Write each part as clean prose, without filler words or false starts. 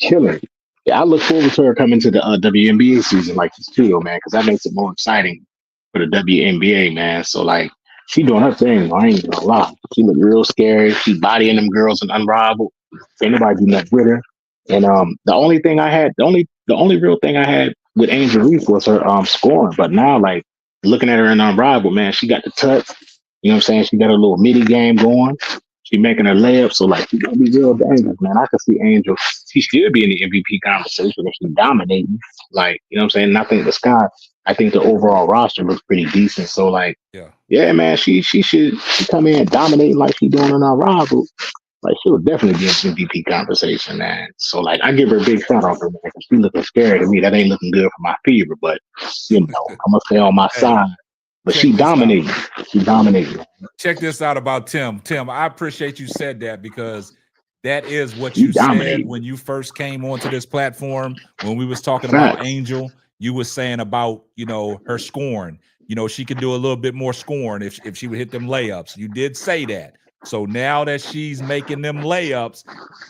killer. Yeah, I look forward to her coming to the WNBA season like this too, though, man, because that makes it more exciting for the WNBA, man. So like, she doing her thing. I ain't gonna lie. She look real scary. She bodying them girls and unrivaled. Ain't nobody do nothing with her. And the only real thing I had with Angel Reese was her scoring. But now, like looking at her in unrivaled, man, she got the touch. You know what I'm saying? She got a little midi game going. She making her layup, so like she gonna be real dangerous, man. I could see Angel. She should be in the MVP conversation if she dominating. Like, you know what I'm saying? And I think the Sky, I think the overall roster looks pretty decent. So like, Yeah. yeah, man, she come in and dominate like she doing in our rival. Like she'll definitely be in the MVP conversation, man. So like, I give her a big shout out to her, man, 'cause she looking scary to me. That ain't looking good for my fever, but you know, I'm gonna stay on my Hey, side. But check she this out. dominating. She dominating. Check this out about Tim. Tim, I appreciate you said that because that is what She you said dominating. when you first came onto this platform. When we was talking about Facts. Angel, you was saying about, her scoring. She could do a little bit more scoring if she would hit them layups. You did say that. So now that she's making them layups,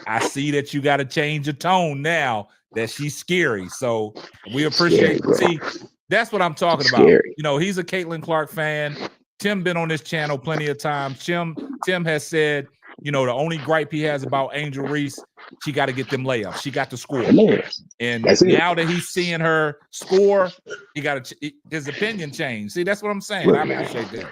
I see that you got to change your tone now that she's scary. So we Scary, appreciate. bro. See, that's what I'm talking about. Scary. He's a Caitlin Clark fan. Tim been on this channel plenty of times. Tim has said, the only gripe he has about Angel Reese, she got to get them layups. She got to score. Man, And that's it. now that he's seeing her score, he got to his opinion changed. See, that's what I'm saying. Look, I man, appreciate that.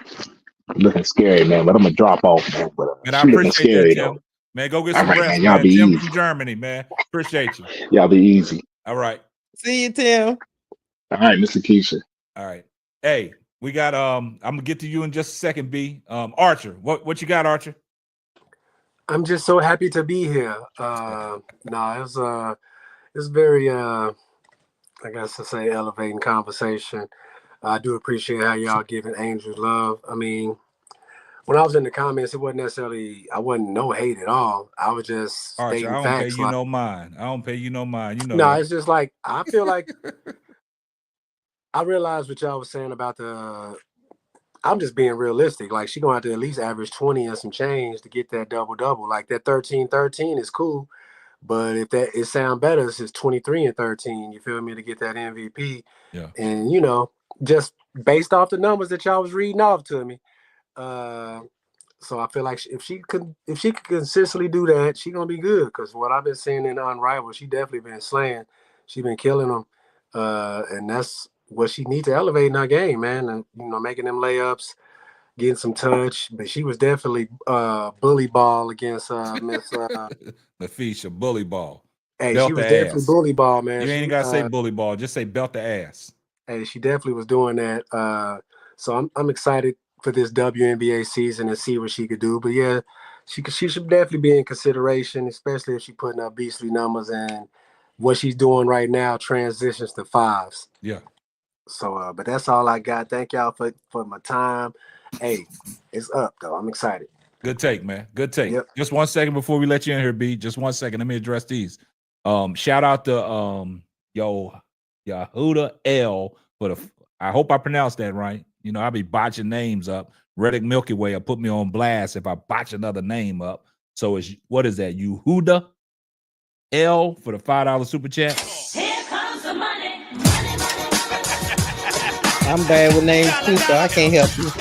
looking scary, man. But I'm gonna drop off, man. But And I she looking appreciate that, scary though. Tim. Man, go get All some right, man. rest, Y'all man. be Tim easy. from Germany, man. Appreciate you. Y'all be easy. All right. See you, Tim. All right, Mr. Keisha. All right. Hey, we got I'm gonna get to you in just a second, B. Archer, what you got, Archer? I'm just so happy to be here. It's very I guess to say elevating conversation. I do appreciate how y'all giving Angels love. I mean, when I was in the comments, it wasn't necessarily I wasn't no hate at all. I was just Archer, stating I don't pay facts. you Like, no mind. I don't pay you no mind. You know no, that. it's just like I feel like I realized what y'all was saying about the. I'm just being realistic. Like she gonna have to at least average 20 and some change to get that double. Like that 13-13 is cool. But if that it sound better, it's just 23 and 13, you feel me, to get that MVP. Yeah. And just based off the numbers that y'all was reading off to me. So I feel like if she could consistently do that, she gonna be good. Because what I've been seeing in Unrivaled, she definitely been slaying. She been killing them, and that's what she needs to elevate in her game, man. And making them layups, getting some touch. But she was definitely bully ball against Miss. Nafisha, bully ball. Hey, Belt she the was definitely ass. bully ball, man. You ain't gotta say bully ball, just say belt the ass. Hey, she definitely was doing that. So I'm excited for this WNBA season and see what she could do. But yeah, she should definitely be in consideration, especially if she's putting up beastly numbers and what she's doing right now transitions to fives. Yeah. So, but that's all I got. Thank y'all for my time. Hey, it's up though. I'm excited. Good take, man. Good take. Yep. Just 1 second before we let you in here, B. Just 1 second. Let me address these. Shout out to Yahuda L for the. I hope I pronounced that right. I'll be botching names up. Reddick Milky Way will put me on blast if I botch another name up. So what is that? Yahuda L for the $5 super chat. Here comes the money. I'm bad with names too, so I can't help you.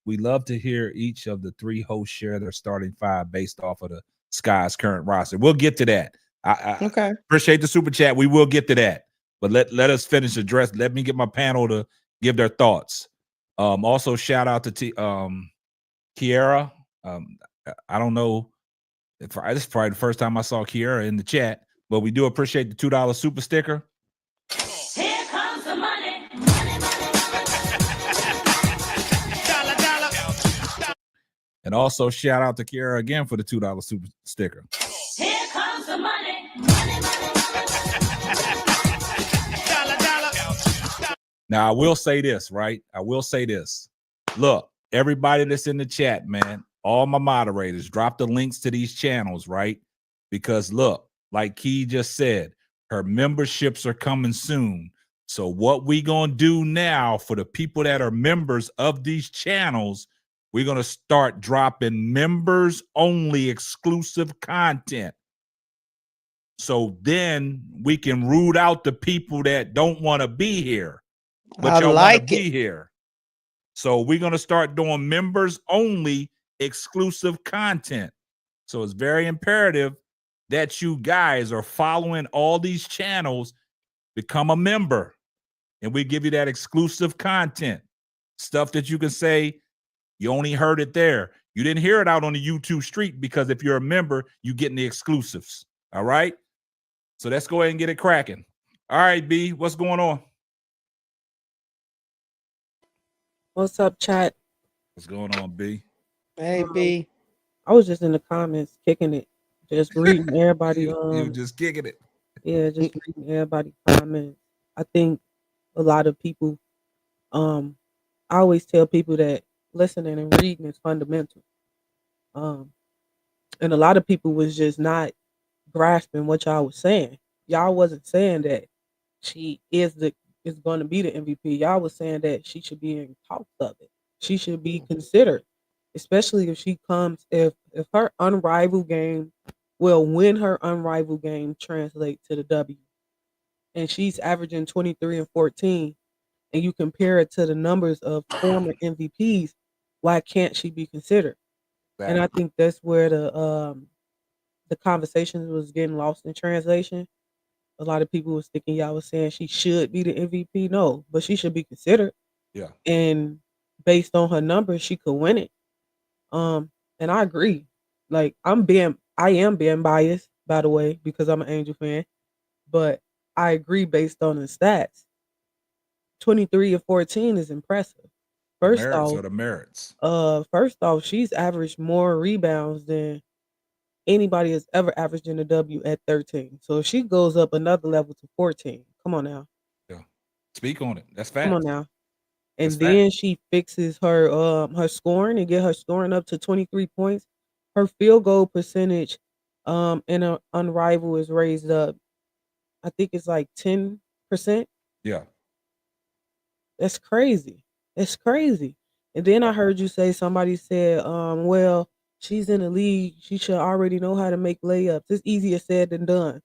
We love to hear each of the three hosts share their starting five based off of the Sky's current roster. We'll get to that. I Okay. appreciate the super chat. We will get to that. But let us finish address. Let me get my panel to give their thoughts. Also, shout out to Kiara. I don't know. This is probably the first time I saw Kiara in the chat, but we do appreciate the $2 super sticker. Here comes the money. And also shout out to Kiara again for the $2 super sticker. Here comes the money. Now, I will say this, right? I will say this. Look, everybody that's in the chat, man, all my moderators, drop the links to these channels, right? Because look, like Key just said, her memberships are coming soon. So what we gonna do now for the people that are members of these channels, we're gonna start dropping members only exclusive content. So then we can root out the people that don't want to be here, but I y'all want to like be it. here. So we're going to start doing members only exclusive content. So it's very imperative that you guys are following all these channels, become a member, and we give you that exclusive content, stuff that you can say you only heard it there. You didn't hear it out on the YouTube street, because if you're a member, you're getting the exclusives. All right. So let's go ahead and get it cracking. All right, B, what's going on? What's up, chat? What's going on, B? Hey, B. I was just in the comments kicking it, just reading everybody. You just kicking it. Yeah, just reading everybody comments. I think a lot of people. I always tell people that listening and reading is fundamental. And a lot of people was just not grasping what y'all was saying. Y'all wasn't saying that she is going to be the MVP. Y'all was saying that she should be in talks of it. She should be considered, especially if she comes if her unrivaled game will win her unrivaled game translate to the W. And she's averaging 23 and 14, and you compare it to the numbers of former MVPs, why can't she be considered? And I think that's where the conversation was getting lost in translation. A lot of people was thinking y'all was saying she should be the MVP. No, but she should be considered. Yeah. And based on her numbers, she could win it. And I agree. Like I am being biased, by the way, because I'm an Angel fan. But I agree based on the stats. 23 and 14 is impressive. First off, the merits. First off, she's averaged more rebounds than anybody has ever averaged in the W at 13. So if she goes up another level to 14, come on now. Yeah. Speak on it. That's Come on fact. now. And That's then she fixes her scoring and get her scoring up to 23 points. Her field goal percentage in an unrivaled is raised up. I think it's like 10%. Yeah. That's crazy. It's crazy. And then I heard you say somebody said, well, she's in the league. She should already know how to make layups. It's easier said than done.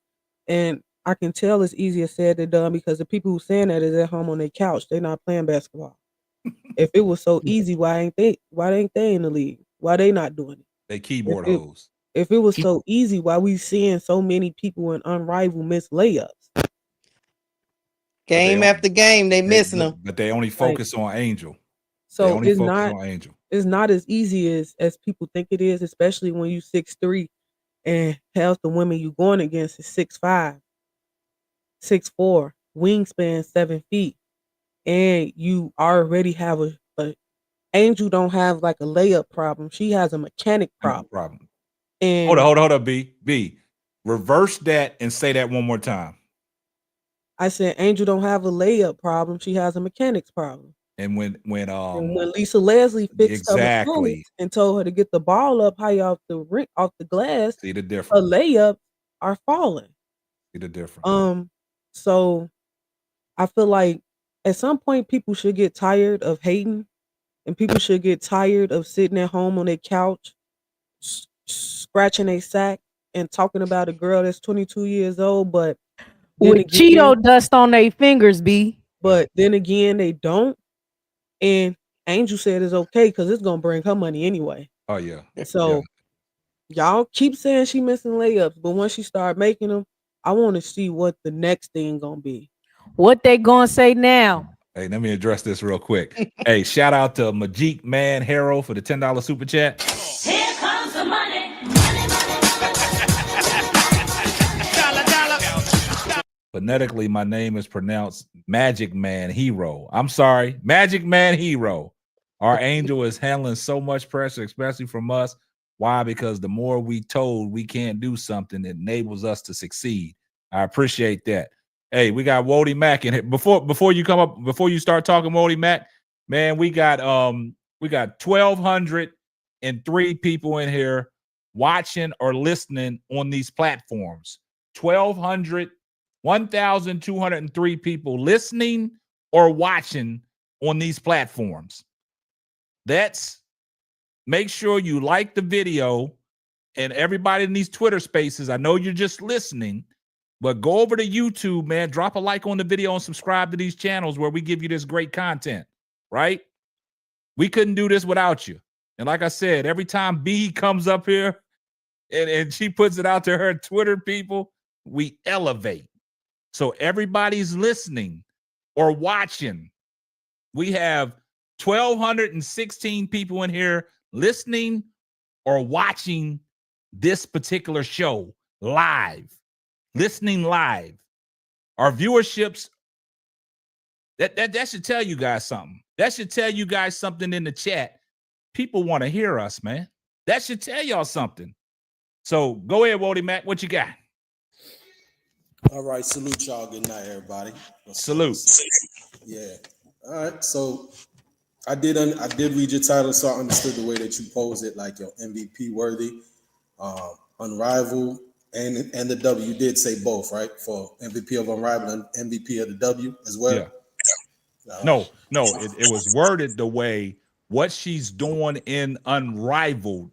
And I can tell it's easier said than done because the people who saying that is at home on their couch. They're not playing basketball. If it was so easy, why ain't they in the league? Why they not doing it? They keyboard If it, hoes. if it was so easy, why we seeing so many people in unrivaled miss layups? Game after game, they missing them. But they only focus on Angel. They So only focus on Angel. it's not as easy as people think it is, especially when you 6'3" and half the women you going against is 6'5", 6'4", wingspan 7 feet, and you already have a Angel don't have like a layup problem. She has a mechanic problem. And Hold up, B. Reverse that and say that one more time. I said Angel don't have a layup problem. She has a mechanics problem. And when Lisa Leslie fixed her mechanics and told her to get the ball up high off the glass, see the difference. Her layups are falling. See the difference. So I feel like at some point people should get tired of hating, and people should get tired of sitting at home on their couch, scratching a sack and talking about a girl that's 22 years old, but with Cheeto dust on their fingers, B. But then again, they don't. And Angel said it's okay because it's gonna bring her money anyway. Oh yeah. So y'all keep saying she missing layups, but once she start making them, I want to see what the next thing gonna be. What they gonna say now? Hey, let me address this real quick. Hey, shout out to Majik Man Hero for the $10 super chat. Here comes the money. Phonetically, my name is pronounced Magic Man Hero. I'm sorry, Magic Man Hero. Our Angel is handling so much pressure, especially from us. Why? Because the more we told we can't do something, it enables us to succeed. I appreciate that. Hey, we got Wody Mack in here. Before you come up, before you start talking, Wody Mack, man, we got 1,203 people in here watching or listening on these platforms. 1,203 people listening or watching on these platforms. Make sure you like the video, and everybody in these Twitter spaces, I know you're just listening, But go over to YouTube, man. Drop a like on the video and subscribe to these channels where we give you this great content, right? We couldn't do this without you. And like I said, every time B comes up here and she puts it out to her Twitter people, we elevate. So everybody's listening or watching. We have 1,216 people in here listening or watching this particular show live, listening live. Our viewerships, that should tell you guys something. That should tell you guys something in the chat. People want to hear us, man. That should tell y'all something. So go ahead, Wody Mac. What you got? All right, salute y'all. Good night, everybody. Salute. Yeah. All right. So I did read your title, so I understood the way that you posed it, like your MVP worthy, unrivaled, and the W. You did say both, right? For MVP of unrivaled and MVP of the W as well. Yeah. No, it was worded the way what she's doing in unrivaled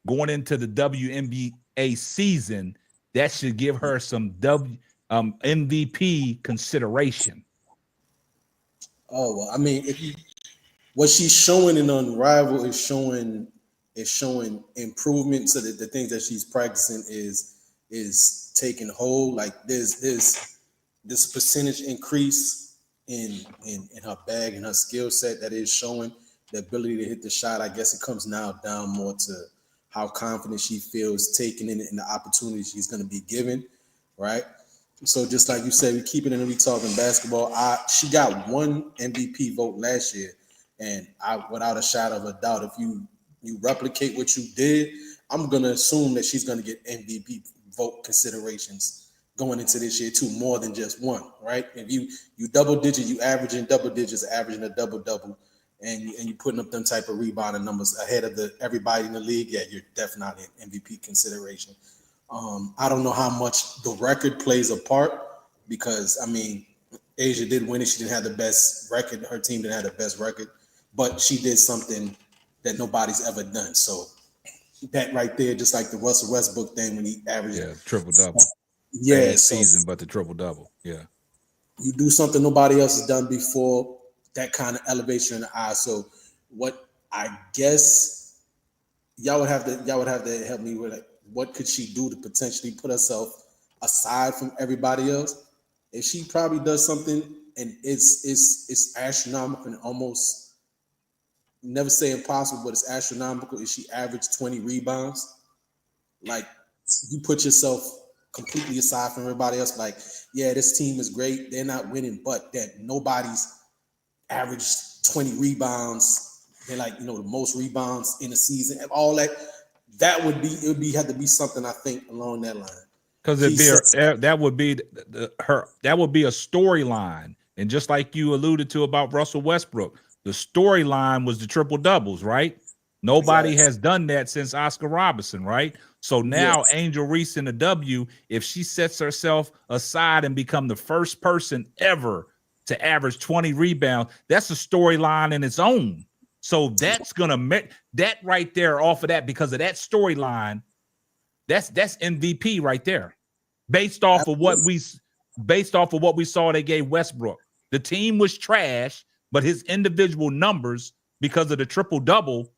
going into the WNBA season, that should give her some MVP consideration. Oh, well, I mean, what she's showing in unrivaled is showing improvement, so that the things that she's practicing is taking hold. Like there's this percentage increase in her bag and her skill set that is showing the ability to hit the shot. I guess it comes now down more to how confident she feels taking in the opportunity she's going to be given, right? So just like you said, we keep it in and we talking basketball. She got one MVP vote last year, and without a shadow of a doubt, if you replicate what you did, I'm going to assume that she's going to get MVP vote considerations going into this year too, more than just one, right? If you double digit, you averaging double digits, averaging a double, and you putting up them type of rebounding numbers ahead of everybody in the league, yeah, you're definitely in MVP consideration. I don't know how much the record plays a part, because I mean, Asia did win it. She didn't have the best record. Her team didn't have the best record, but she did something that nobody's ever done. So that right there, just like the Russell Westbrook thing when he averaged triple double. Yeah, season, but the triple double. Yeah, you do something nobody else has done before, that kind of elevation in the eye. So what I guess y'all would have to help me with, like, what could she do to potentially put herself aside from everybody else? If she probably does something and it's astronomical and almost, never say impossible, but it's astronomical, if she averaged 20 rebounds, like, you put yourself completely aside from everybody else. Like, yeah, this team is great, they're not winning, but that nobody's averaged 20 rebounds. They're like, the most rebounds in a season, and all that. That would have to be something, I think, along that line. Because that would be a storyline. And just like you alluded to about Russell Westbrook, the storyline was the triple doubles, right? Nobody has done that since Oscar Robertson, right? So now Angel Reese in the W, if she sets herself aside and become the first person ever to average 20 rebounds, that's a storyline in its own. So that's gonna make that right there off of that, because of that storyline. That's MVP right there, based off of what we saw they gave Westbrook. The team was trash, but his individual numbers, because of the triple double,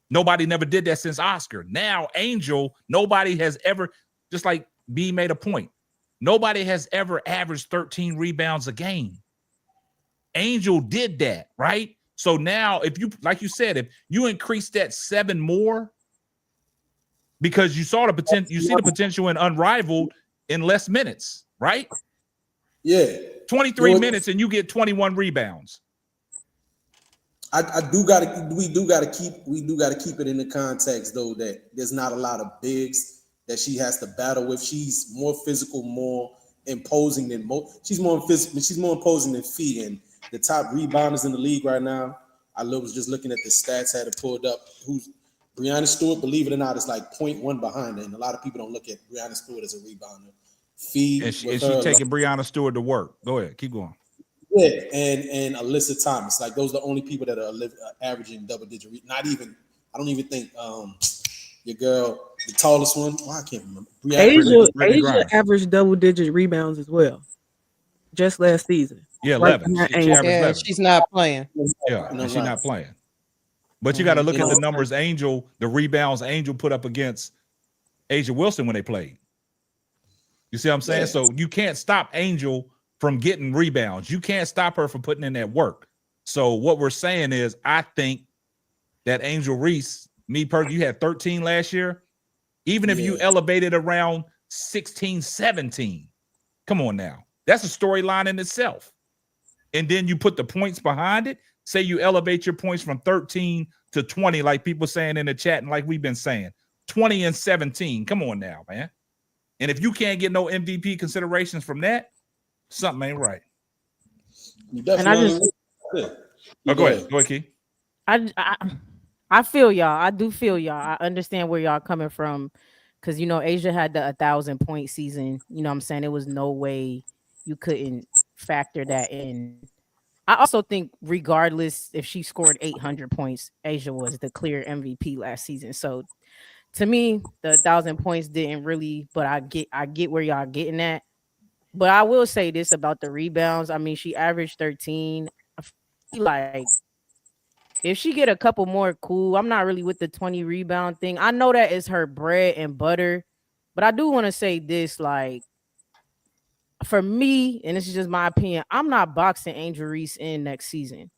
nobody never did that since Oscar. Now Angel, nobody has ever, just like B made a point, nobody has ever averaged 13 rebounds a game. Angel did that, right? So now, if you, like you said, if you increase that 7 more, because you saw the potential, you see the potential in unrivaled in less minutes, right? Yeah, 23 minutes and you get 21 rebounds. We do gotta keep it in the context, though, that there's not a lot of bigs that she has to battle with. She's more physical, more imposing than she's more imposing than Fee. And the top rebounders in the league right now, I was just looking at the stats, had it pulled up. Who's Breanna Stewart? Believe it or not, is like 0.1 behind her, and a lot of people don't look at Breanna Stewart as a rebounder. Fee, and she's taking Breanna Stewart to work. Go ahead, keep going. Yeah, and Alyssa Thomas, like, those are the only people that are averaging double digit. I don't even think your girl the tallest one. Oh, I can't remember. Brittany Asia Griner. averaged double-digit rebounds as well, just last season. Yeah, Right 11. behind She Angel. averaged Yeah, 11. she's not playing. Yeah, No and she's lie. not playing. But you got to look You at the know, numbers the rebounds Angel put up against Asia Wilson when they played. You see what I'm saying? Yeah. So you can't stop Angel from getting rebounds. You can't stop her from putting in that work. So what we're saying is, I think that Angel Reese, me personally, you had 13 last year. Even if you Yeah. elevated around 16, 17, come on now. That's a storyline in itself. And then you put the points behind it. Say you elevate your points from 13 to 20, like people saying in the chat, and like we've been saying, 20 and 17. Come on now, man. And if you can't get no MVP considerations from that, something ain't right. You And I definitely. just, Oh, go ahead. Go ahead, Key. I feel y'all. I do feel y'all. I understand where y'all coming from, because Asia had the 1,000-point season. You know what I'm saying? There was no way you couldn't factor that in. I also think, regardless if she scored 800 points, Asia was the clear MVP last season. So to me, the 1,000 points didn't really, but I get where y'all getting at. But I will say this about the rebounds. I mean, she averaged 13. I feel like if she get a couple more, cool. I'm not really with the 20 rebound thing. I know that is her bread and butter, but I do want to say this, like, for me, and this is just my opinion, I'm not boxing Angel Reese in next season.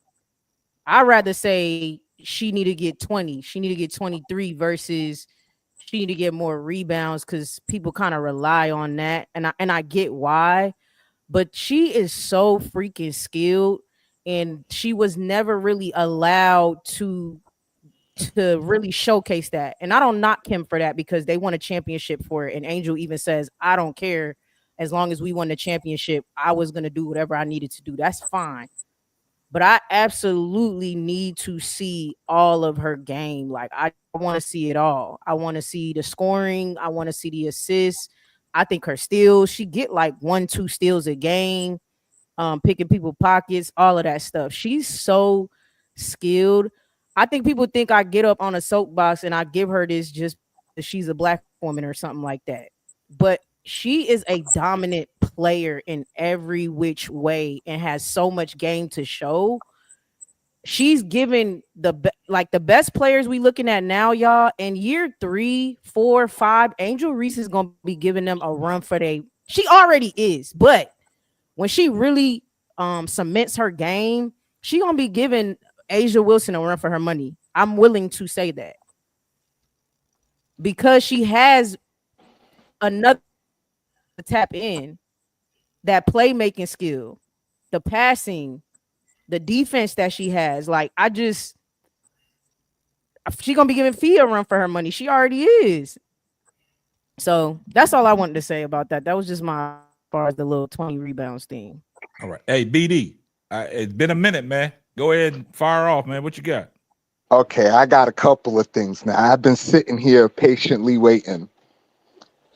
I'd rather say she need to get 20. She need to get 23 versus she need to get more rebounds, because people kind of rely on that. And I get why, but she is so freaking skilled, and she was never really allowed to really showcase that. And I don't knock him for that, because they won a championship for it. And Angel even says, I don't care, as long as we won the championship, I was going to do whatever I needed to do. That's fine. But I absolutely need to see all of her game. Like, I want to see it all. I want to see the scoring. I want to see the assists. I think her steals, she get like 1-2 steals a game, picking people pockets, all of that stuff. She's so skilled. I think people think I get up on a soapbox and I give her this just because she's a black woman or something like that. But she is a dominant player in every which way and has so much game to show. She's given the best players we looking at now, y'all. In year 3, 4, 5, Angel Reese is gonna be giving them a run for she already is, but when she really cements her game, she gonna be giving Asia Wilson a run for her money. I'm willing to say that, because she has another to tap in, that playmaking skill, the passing, the defense that she has. Like, she gonna be giving Fia a run for her money. She already is. So that's all I wanted to say about that. That was just my, as far as the little 20 rebounds thing. All right. Hey, BD, it's been a minute, man. Go ahead and fire off, man. What you got? Okay, I got a couple of things now. I've been sitting here patiently waiting.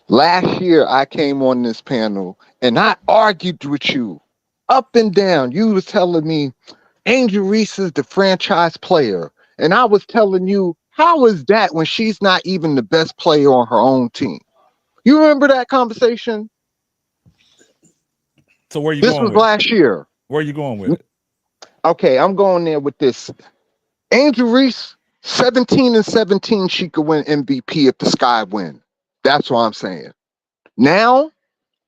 Last year, I came on this panel and I argued with you up and down. You was telling me Angel Reese is the franchise player. And I was telling you, how is that when she's not even the best player on her own team? You remember that conversation? So where you This going was with last year. Where are you going with it? Okay, I'm going there with this. Angel Reese, 17 and 17, she could win MVP if the Sky win. That's what I'm saying. Now,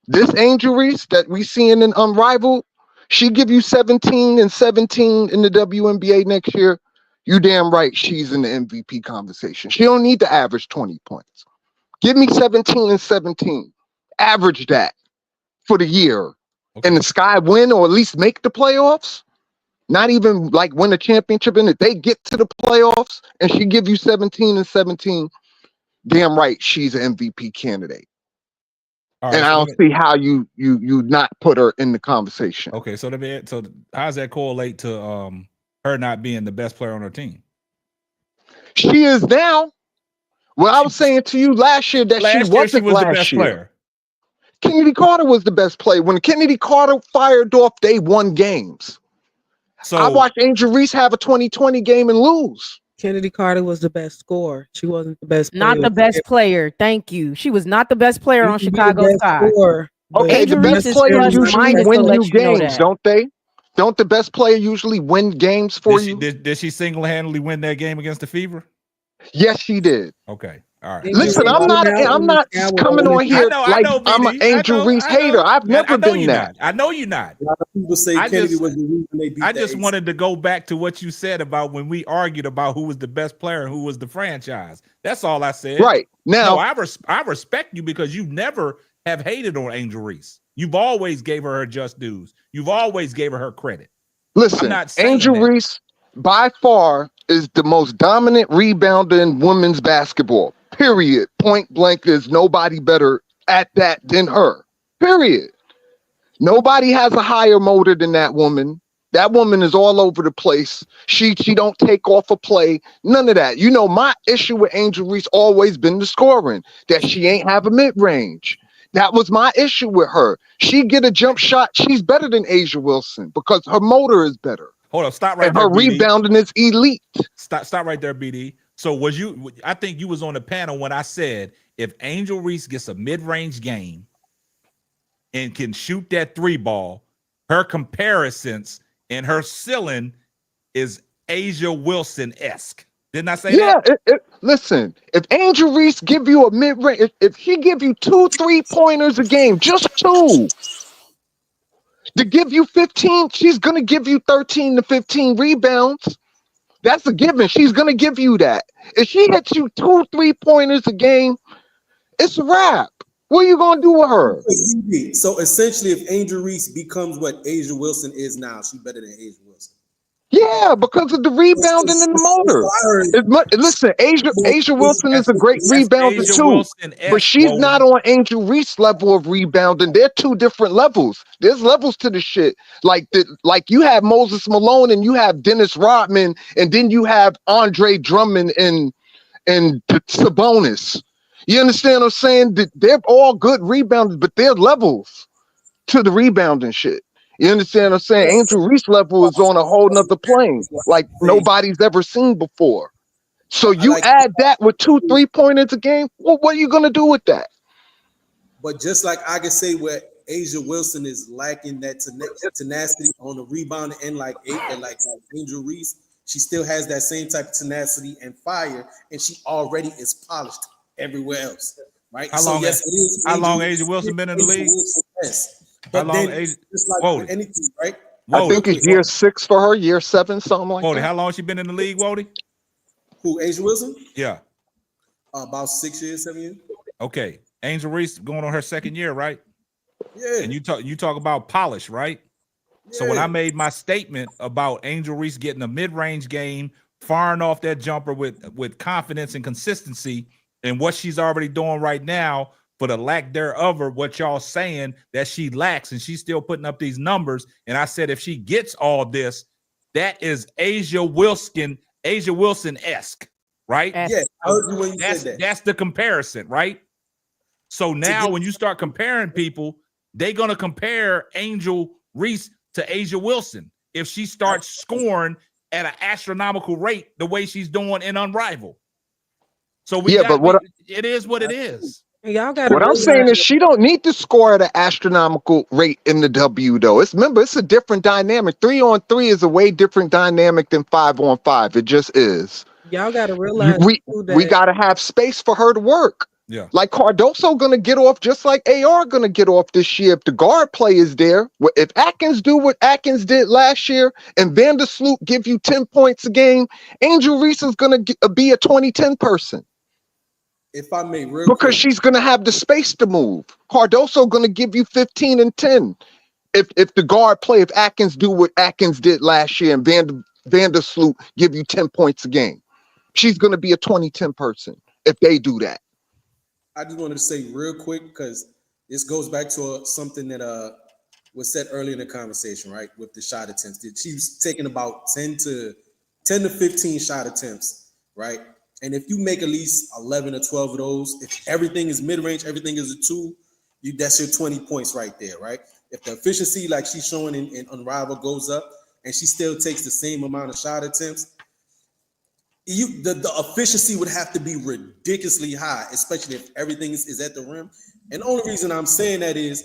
this Angel Reese that we seeing in Unrivaled, she give you 17 and 17 in the WNBA next year. You damn right she's in the MVP conversation. She don't need to average 20 points. Give me 17 and 17. Average that for the year. Okay. And the Sky win or at least make the playoffs. Not even like win a championship in it. They get to the playoffs and she give you 17 and 17. Damn right she's an MVP candidate. All And right, I don't see how you not put her in the conversation. Okay, so how does that correlate to her not being the best player on her team? She is now. Well, I was saying to you last year that she wasn't was last the best year. player. Kennedy Carter was the best player. When Kennedy Carter fired off, they won games. So I watched Angel Reese have a 2020 game and lose. Kennedy Carter was the best scorer. She wasn't the best player. Not the best player. Thank you. She was not the best player You on can be the Chicago best Sky. scorer, but Okay, the Angel best Reese is player plus usually minus to win let you you know games, that. don't they? Don't the best player usually win games for Did she, you? did she single-handedly win that game against the Fever? Yes, she did. Okay. All right. Angel Listen, Reese I'm went not out I'm when the not Sky was coming winning on too. here I like know, I'm an BD. Angel Reese hater. I've never I know been you're that. not. I know you're not. A lot of people say I Kennedy just- was the reason they beat I the just Aces. wanted to go back to what you said about when we argued about who was the best player and who was the franchise. That's all I said. Right. Now, No, I respect you because you never have hated on Angel Reese. You've always gave her just dues. You've always gave her credit. listen, not saying Angel that. Reese by far is the most dominant rebounder in women's basketball. Period. Point blank, there's nobody better at that than her. Period. Nobody has a higher motor than that woman. That woman is all over the place. She don't take off a play. None of that. You know, my issue with Angel Reese always been the scoring, that she ain't have a mid-range. That was my issue with her. She get a jump shot. She's better than Asia Wilson because her motor is better. Hold up, stop right And there, her BD. rebounding is elite. Stop right there, BD. So was you? I think you was on the panel when I said if Angel Reese gets a mid-range game and can shoot that 3 ball, her comparisons and her ceiling is Asia Wilson-esque. Didn't I say that? Listen, if Angel Reese give you a mid-range, if he give you 2 3-pointers a game, just 2, to give you 15, she's going to give you 13 to 15 rebounds. That's a given. She's going to give you that. If she hits you 2 3-pointers a game, it's a wrap. What are you going to do with her? So essentially, if Angel Reese becomes what Asia Wilson is now, she's better than Asia Wilson. Yeah, because of the rebounding and the motor. Listen, Asia Wilson is a great rebounder Asia too, Wilson-esque, but she's Woj. not on Angel Reese level of rebounding. They're 2 different levels. There's levels to the shit. Like you have Moses Malone and you have Dennis Rodman, and then you have Andre Drummond and Sabonis. You understand what I'm saying? They're all good rebounders, but they're levels to the rebounding shit. You understand what I'm saying? Angel Reese level is on a whole nother plane, like nobody's ever seen before. So you add that with 2 3-pointers a game, well, what are you going to do with that? But just like I can say where Asia Wilson is lacking that tenacity on the rebound and like Angel Reese, she still has that same type of tenacity and fire, and she already is polished everywhere else, right? How long Asia Wilson been in the league? Yes. But then, just like with anything, right? I think it's year 6 for her, year 7, something like that. How long she been in the league, Wody? Who, Asia Wilson? Yeah. About 6 years, 7 years. Okay. Angel Reese going on her 2nd year, right? Yeah. And you talk about polish, right? Yeah. So when I made my statement about Angel Reese getting a mid-range game, firing off that jumper with confidence and consistency, and what she's already doing right now, for the lack thereof, or what y'all saying that she lacks, and she's still putting up these numbers. And I said, if she gets all this, that is Asia Wilson-esque, right? Yeah, I heard you when you said that. That's the comparison, right? So now when you start comparing people, they're gonna compare Angel Reese to Asia Wilson if she starts scoring at an astronomical rate the way she's doing in Unrivaled. So it is what it is. Y'all got what I'm saying is she don't need to score at an astronomical rate in the W though. Remember, it's a different dynamic. 3-on-3 is a way different dynamic than 5-on-5. It just is. Y'all got to realize we got to have space for her to work. Yeah. Like Cardoso gonna get off just like AR gonna get off this year if the guard play is there. If Atkins do what Atkins did last year and Vandersloot give you 10 points a game, Angel Reese is gonna be a 20-10 person. If I may, because she's going to have the space to move. Cardoso going to give you 15 and 10. If the guard play, if Atkins do what Atkins did last year and Vandersloot give you 10 points a game, she's going to be a 20-10 person if they do that. I just wanted to say real quick, because this goes back to something that was said earlier in the conversation, right? With the shot attempts. She was taking about 10 to 15 shot attempts, right? And if you make at least 11 or 12 of those, if everything is mid-range, everything is a 2, that's your 20 points right there, right? If the efficiency, like she's showing in Unrivaled, goes up, and she still takes the same amount of shot attempts, the efficiency would have to be ridiculously high, especially if everything is at the rim. And the only reason I'm saying that is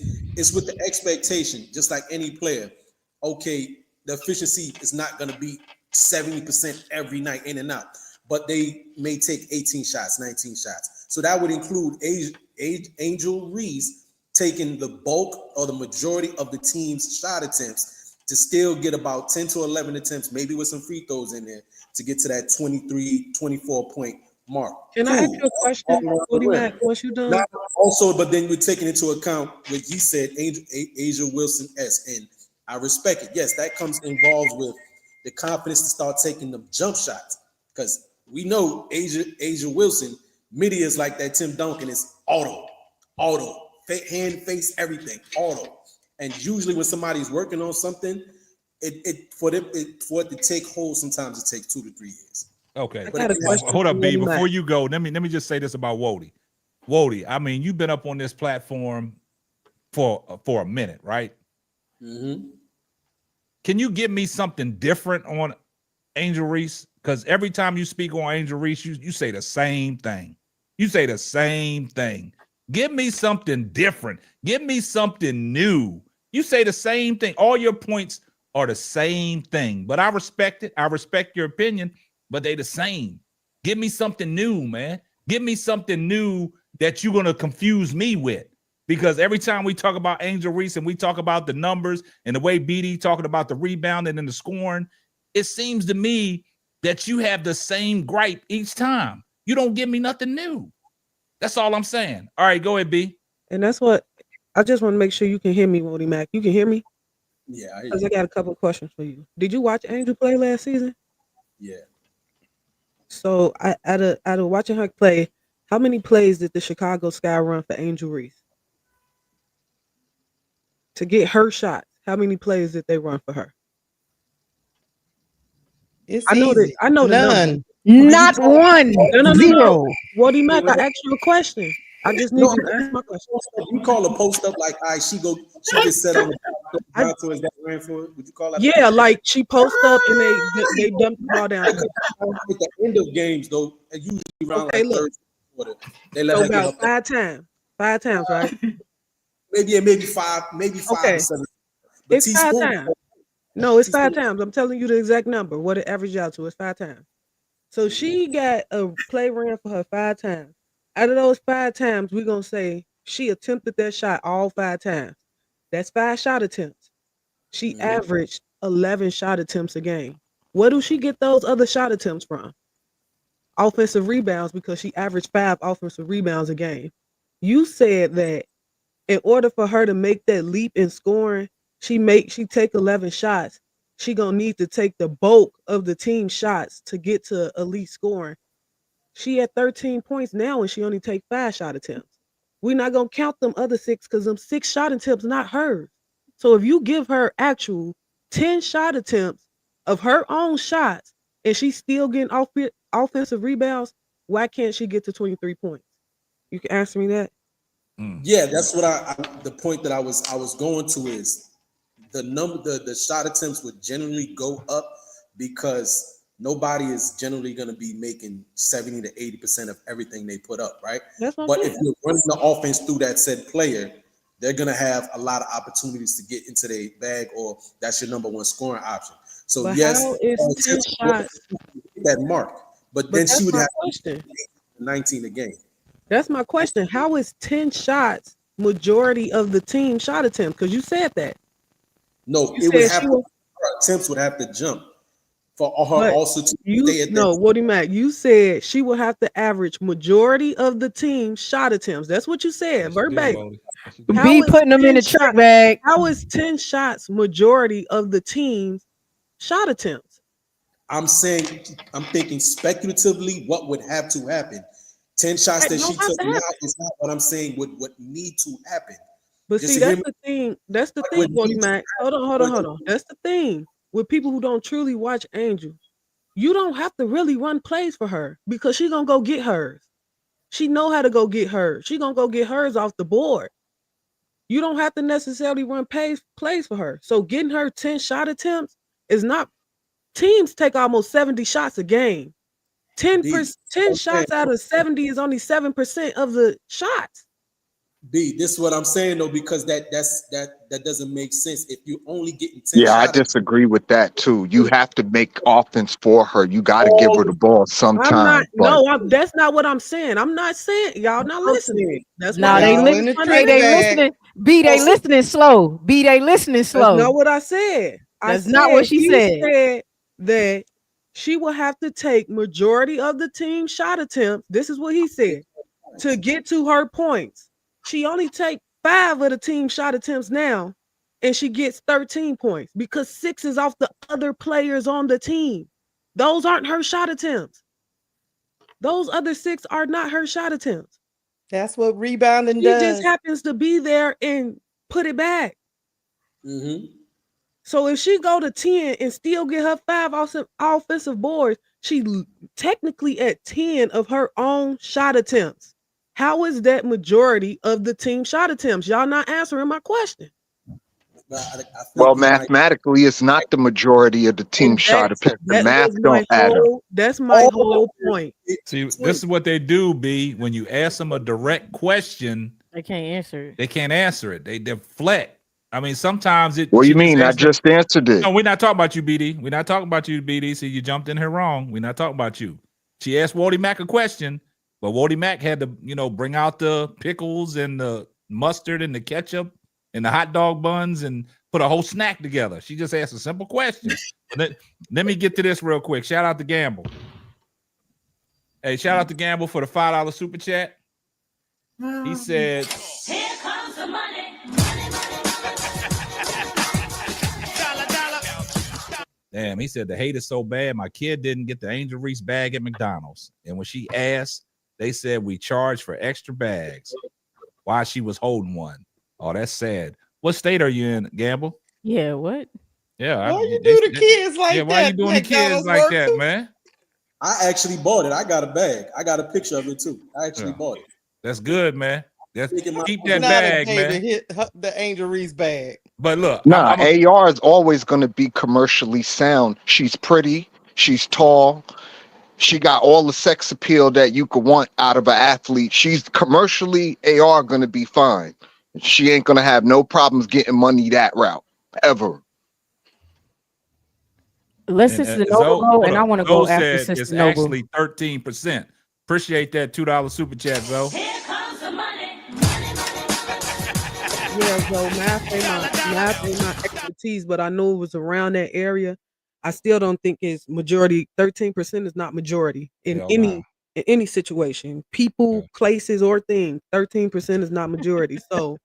with the expectation, just like any player. Okay, the efficiency is not going to be 70% every night in and out, but they may take 18 shots, 19 shots. So that would include Angel Reese taking the bulk or the majority of the team's shot attempts to still get about 10 to 11 attempts, maybe with some free throws in there, to get to that 23, 24 point mark. Can I ask you a question, Woody Mac, once you're done? Also, but then we're taking into account what he said, Asia Wilson S. And I respect it. Yes, that comes involved with the confidence to start taking them jump shots. Because we know Asia Wilson, midi is like that Tim Duncan is auto, hand, face, everything, auto. And usually when somebody's working on something, for it to take hold, sometimes it takes 2 to 3 years. Okay. I got a question Hold up, for B. Woody Before Mac. you go, let me just say this about Wody. Wody, I mean, you've been up on this platform for a minute, right? Mm-hmm. Can you give me something different on Angel Reese? Because every time you speak on Angel Reese, you say the same thing. You say the same thing. Give me something different. Give me something new. You say the same thing. All your points are the same thing. But I respect it. I respect your opinion, but they the same. Give me something new, man. Give me something new that you're going to confuse me with. Because every time we talk about Angel Reese and we talk about the numbers and the way BD talking about the rebounding and the scoring, it seems to me that you have the same gripe each time. You don't give me nothing new. That's all I'm saying. All right, go ahead, B. And that's what I just want to make sure you can hear me, Woody Mac. You can hear me? Yeah, Because I got a couple of questions for you. Did you watch Angel play last season? Yeah. So out of watching her play, how many plays did the Chicago Sky run for Angel Reese? To get her shots, how many plays did they run for her? It's I know easy. the number. None. Not one. No. Zero. Woody Mac, I asked you a question. I just need you to answer my question. You call a post up like, she gets set on the is that ran for it? Would you call that? Yeah, like she post up and they dump the ball down. At the end of games, though, and usually around Okay, like look. third quarter, they let So her get about up there. 5 times. 5 times, right? Maybe five Okay. or 7. But It's 5 times. No, it's 5 times. I'm telling you the exact number. What it averaged out to is 5 times. So she got a play ran for her 5 times. Out of those 5 times, we're gonna say she attempted that shot all 5 times. That's 5 shot attempts. She averaged 11 shot attempts a game. Where do she get those other shot attempts from? Offensive rebounds, because she averaged 5 offensive rebounds a game. You said that in order for her to make that leap in scoring, she take 11 shots. She gonna need to take the bulk of the team shots to get to elite scoring. She at 13 points now and she only take 5 shot attempts. We're not gonna count them other 6 because them 6 shot attempts not hers. So if you give her actual 10 shot attempts of her own shots and she's still getting offensive rebounds, why can't she get to 23 points? You can answer me that. Yeah, that's what the point that I was going to is the shot attempts would generally go up because nobody is generally going to be making 70 to 80% of everything they put up, right? But if you're running the offense through that said player, they're going to have a lot of opportunities to get into their bag, or that's your number one scoring option. So but yes, how is 10 shots that mark, but then she would have 19 a game. That's my question. How is 10 shots majority of the team shot attempt? Because you said that. No, it would have her attempts would have to jump for her also to stay at no, Woody Mac, you said she will have to average majority of the team shot attempts. That's what you said, verbatim. Be putting them in the trick bag. How is 10 shots majority of the team's shot attempts? I'm thinking speculatively what would have to happen. 10 shots that she took now is not what I'm saying would need to happen. But see, that's the thing. That's the thing, Woody Mac. Hold on. That's the thing with people who don't truly watch Angel. You don't have to really run plays for her because she's gonna go get hers. She know how to go get hers. She gonna go get hers off the board. You don't have to necessarily run plays for her. So getting her 10 shot attempts is not. Teams take almost 70 shots a game. 10 B, 10 shots out of 70 is only 7% of the shots. B, this is what I'm saying though, because that doesn't make sense. If you only getting 10 Yeah, I shots, disagree with that too. You have to make offense for her. You got to give her the ball I'm not. sometime. But No, that's not what I'm saying. I'm not saying y'all not listening. That's why Nah, they Y'all in the B, they track listening. B, they listening slow. B, they listening That's slow. not what I said. That's not what she he said. said that she will have to take majority of the team shot attempts. This is what he said to get to her points. She only take 5 of the team shot attempts now, and she gets 13 points because 6 is off the other players on the team. Those aren't her shot attempts. Those other 6 are not her shot attempts. That's what rebounding She does. just happens to be there and put it back. mm-hmm. So if she go to 10 and still get her 5 offensive boards, she technically at 10 of her own shot attempts. How is that majority of the team shot attempts? Y'all not answering my question. But I think well, you might. mathematically, it's not the majority of the team And shot attempts. The that math was my don't add up. whole. That's my whole point. See, this is what they do, B. When you ask them a direct question, They can't answer it. they can't answer it. They deflect. I mean, sometimes it. What do she you mean? I answered- just answered it. No, we're not talking about you, BD. We're not talking about you, BD. See, you jumped in here wrong. We're not talking about you. She asked Wody Mack a question, but Wody Mack had to, bring out the pickles and the mustard and the ketchup and the hot dog buns and put a whole snack together. She just asked a simple question. let me get to this real quick. Shout out to Gamble. Hey, shout out to Gamble for the $5 super chat. He said, Here comes the money. damn, he said the hate is so bad. My kid didn't get the Angel Reese bag at McDonald's. And when she asked, they said we charge for extra bags while she was holding one. Oh, that's sad. What state are you in, Gamble? Yeah, what? Yeah. Why you do the kids like that? Why you doing the kids like that, man? I actually bought it. I got a bag. I got a picture of it too. I actually bought it. That's good, man. Keep that Not bag, a day man. to hit the Angel Reese bag. But look, Nah, AR is always going to be commercially sound. She's pretty. She's tall. She got all the sex appeal that you could want out of an athlete. She's commercially AR going to be fine. She ain't going to have no problems getting money that route ever. Let's Sister Noble go, and I want to go after Sister it's Noble. actually 13%. Appreciate that $2 super chat, Zoe. Here comes the money. Yeah, so math ain't my expertise, but I know it was around that area. I still don't think it's majority. 13% is not majority in any situation. People, places, or things. 13% is not majority. So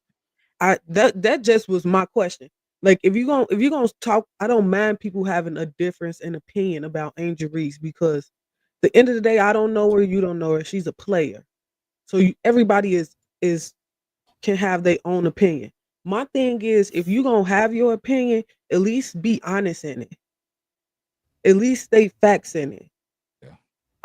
that just was my question. Like if you're gonna talk, I don't mind people having a difference in opinion about Angel Reese because at the end of the day, I don't know her, you don't know her. She's a player, so everybody is can have their own opinion. My thing is, if you're gonna have your opinion, at least be honest in it. At least state facts in it. Yeah.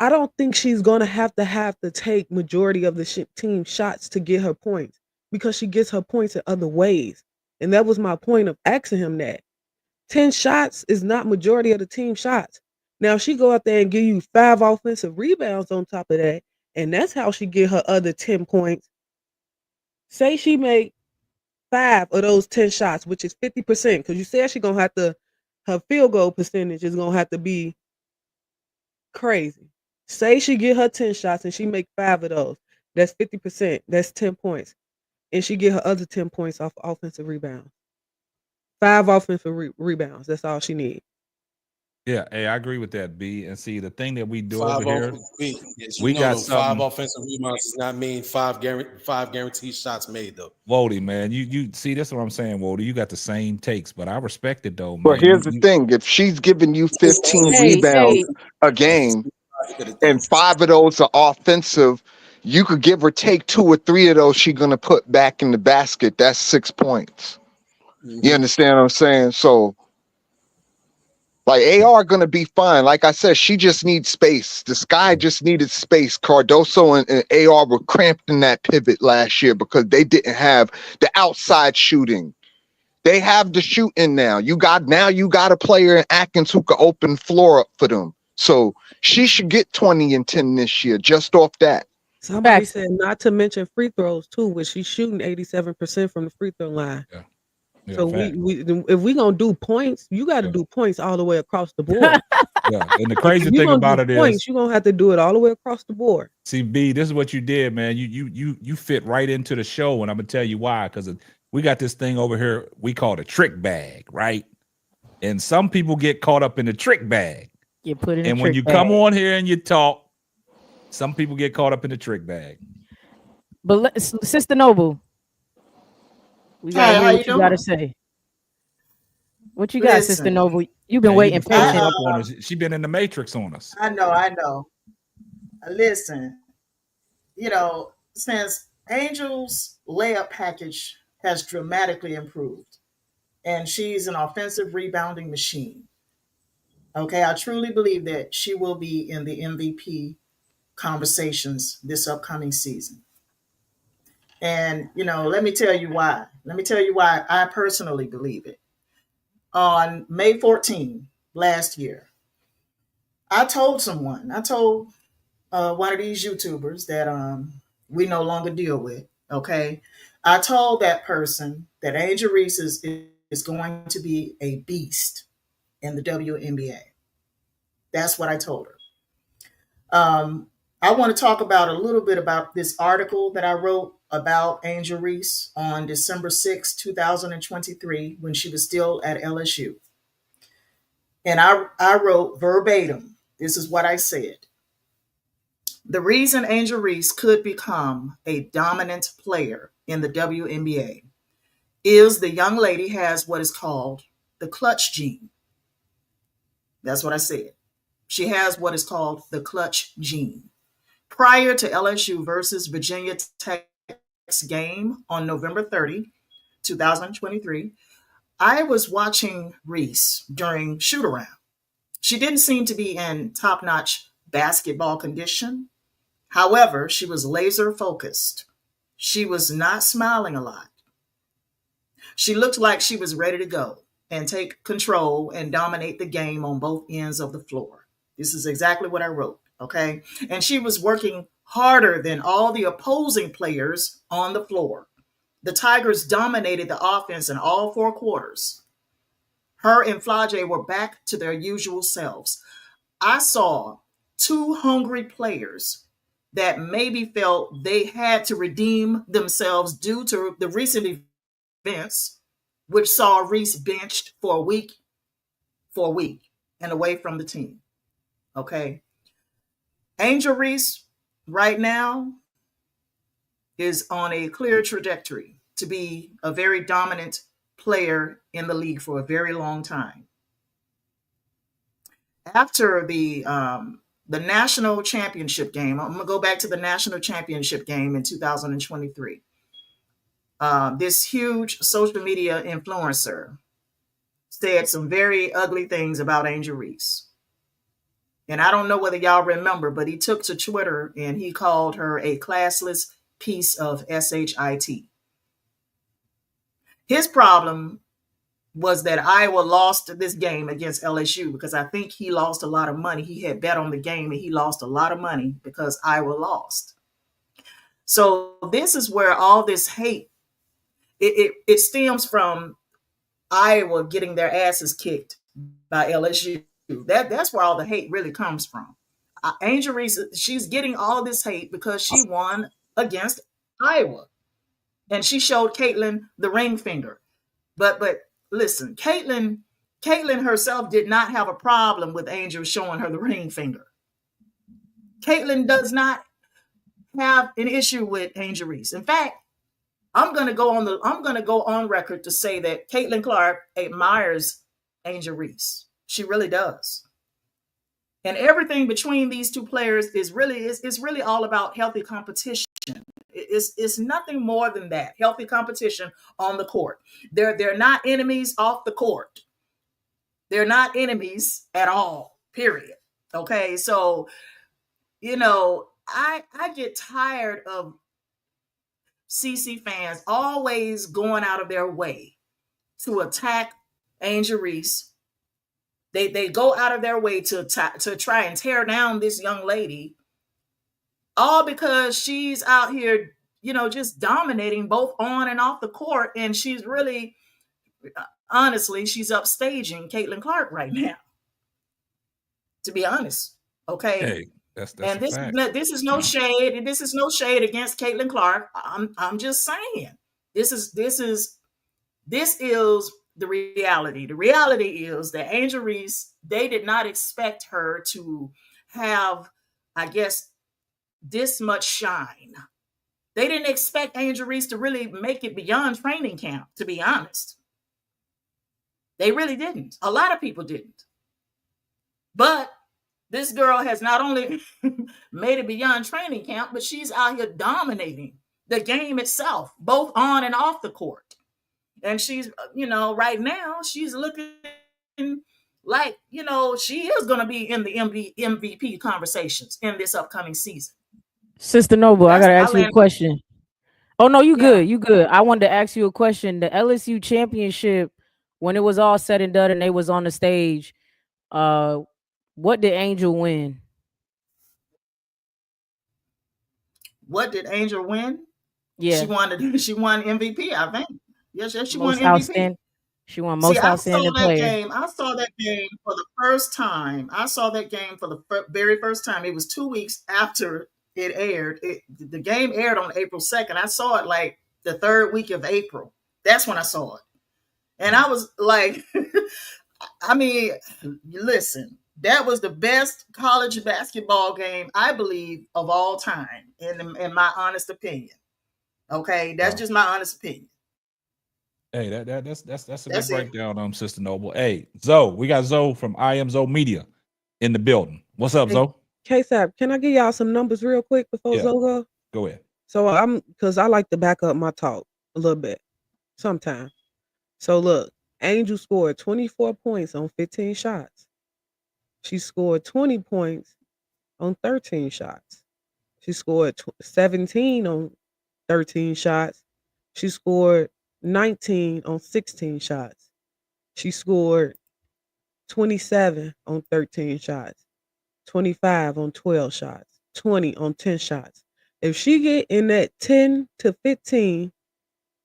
I don't think she's gonna have to take majority of the team shots to get her points because she gets her points in other ways. And that was my point of asking him that. 10 shots is not majority of the team shots. Now she go out there and give you 5 offensive rebounds on top of that, and that's how she get her other 10 points. Say she make 5 of those 10 shots, which is 50%, because you said she gonna have to, her field goal percentage is gonna have to be crazy. Say she get her 10 shots and she make 5 of those. That's 50%. That's 10 points. And she get her other 10 points off offensive rebounds. 5 offensive rebounds. That's all she needs. Yeah, hey, I agree with that, B. And see, the thing that we do 5 over here, B. Yes, we got 5 offensive rebounds does not mean 5 guaranteed shots made though. Wody, man, you see, this is what I'm saying, Wody. You got the same takes, but I respect it though, man. But here's the thing: if she's giving you 15 rebounds a game, and 5 of those are offensive, you could give or take 2 or 3 of those she's gonna put back in the basket. That's 6 points. You understand what I'm saying? So, like, AR gonna be fine. Like I said, she just needs space. The Sky just needed space. Cardoso and AR were cramped in that pivot last year because they didn't have the outside shooting. They have the shooting now. You got a player in Atkins who could open floor up for them. So she should get 20 and 10 this year just off that. Somebody Facts. said not to mention free throws too, which she's shooting 87% from the free throw line. Yeah. Yeah, So fact. we if we gonna do points, you got to Yeah. do points all the way across the board. Yeah. And the If crazy you're thing gonna about do it is, points, you're gonna have to do it all the way across the board. see, B, this is what you did, man. You fit right into the show, and I'm gonna tell you why. Because we got this thing over here we call the trick bag, right? And some people get caught up in the trick bag. Get put in And a when trick you bag. come on here and you talk, some people get caught up in the trick bag. But Sister Noble, we gotta Hey, hear how you what you gotta doing? say. What you got, Sister Listen, Noble? You've been Man, you waiting been throwing patient. up on us. She been in the Matrix on us. I know, I know. Listen, since Angel's layup package has dramatically improved, and she's an offensive rebounding machine. Okay, I truly believe that she will be in the MVP conversations this upcoming season. And, let me tell you why. Let me tell you why I personally believe it. On May 14 last year, I told one of these YouTubers that we no longer deal with. Okay, I told that person that Angel Reese is going to be a beast in the WNBA. That's what I told her. I want to talk about a little bit about this article that I wrote about Angel Reese on December 6, 2023, when she was still at LSU. And I wrote verbatim, this is what I said. The reason Angel Reese could become a dominant player in the WNBA is the young lady has what is called the clutch gene. That's what I said. She has what is called the clutch gene. Prior to LSU versus Virginia Tech's game on November 30, 2023, I was watching Reese during shoot around. She didn't seem to be in top-notch basketball condition. However, she was laser focused. She was not smiling a lot. She looked like she was ready to go and take control and dominate the game on both ends of the floor. This is exactly what I wrote, okay? And she was working harder than all the opposing players on the floor. The Tigers dominated the offense in all four quarters. Her and Flage were back to their usual selves. I saw two hungry players that maybe felt they had to redeem themselves due to the recent events, which saw Reese benched for a week and away from the team. Okay. Angel Reese right now is on a clear trajectory to be a very dominant player in the league for a very long time. After the national championship game, I'm gonna go back to the national championship game in 2023. This huge social media influencer said some very ugly things about Angel Reese. And I don't know whether y'all remember, but he took to Twitter and he called her a classless piece of shit. His problem was that Iowa lost this game against LSU because I think he lost a lot of money. He had bet on the game and he lost a lot of money because Iowa lost. So this is where all this hate, it stems from Iowa getting their asses kicked by LSU. That's where all the hate really comes from. Angel Reese, she's getting all this hate because she won against Iowa. And she showed Caitlin the ring finger. But listen, Caitlin herself did not have a problem with Angel showing her the ring finger. Caitlin does not have an issue with Angel Reese. In fact, I'm gonna go on record to say that Caitlin Clark admires Angel Reese. She really does. And everything between these two players is really all about healthy competition. It's nothing more than that. Healthy competition on the court. They're not enemies off the court. They're not enemies at all. Period. Okay, so I get tired of CC fans always going out of their way to attack Angel Reese. They go out of their way to try and tear down this young lady, all because she's out here, just dominating both on and off the court, and she's really, honestly, she's upstaging Caitlin Clark right now. To be honest, okay. Hey, that's And a fact. this is no shade. This is no shade against Caitlin Clark. I'm just saying this is the reality. The reality is that Angel Reese, they did not expect her to have, I guess, this much shine. They didn't expect Angel Reese to really make it beyond training camp, to be honest. They really didn't. A lot of people didn't. But this girl has not only made it beyond training camp, but she's out here dominating the game itself, both on and off the court. And she's, right now, she's looking like, she is going to be in the MVP conversations in this upcoming season. Sister Noble, I got to ask you a question. Oh, no, you good. You good. I wanted to ask you a question. The LSU championship, when it was all said and done and they was on the stage, what did Angel win? What did Angel win? Yeah. She won MVP, I think. Yes, she most won MVP. She won most outstanding player. I saw that game for the first time. I saw that game for the very first time. It was 2 weeks after it aired. The game aired on April 2nd. I saw it like the third week of April. That's when I saw it. And I was like, I mean, listen, that was the best college basketball game, I believe, of all time, in my honest opinion. Okay, that's just my honest opinion. Hey, that's a good breakdown, Sister Noble. Hey, Zoe, we got Zoe from I Am Zoe Media in the building. What's up, Zoe? K-Sap, can I give y'all some numbers real quick before Zoe go? Go ahead. So because I like to back up my talk a little bit sometimes. So look, Angel scored 24 points on 15 shots. She scored 20 points on 13 shots. She scored 17 on 13 shots. She scored 19 on 16 shots. She scored 27 on 13 shots, 25 on 12 shots, 20 on 10 shots. If she get in that 10 to 15,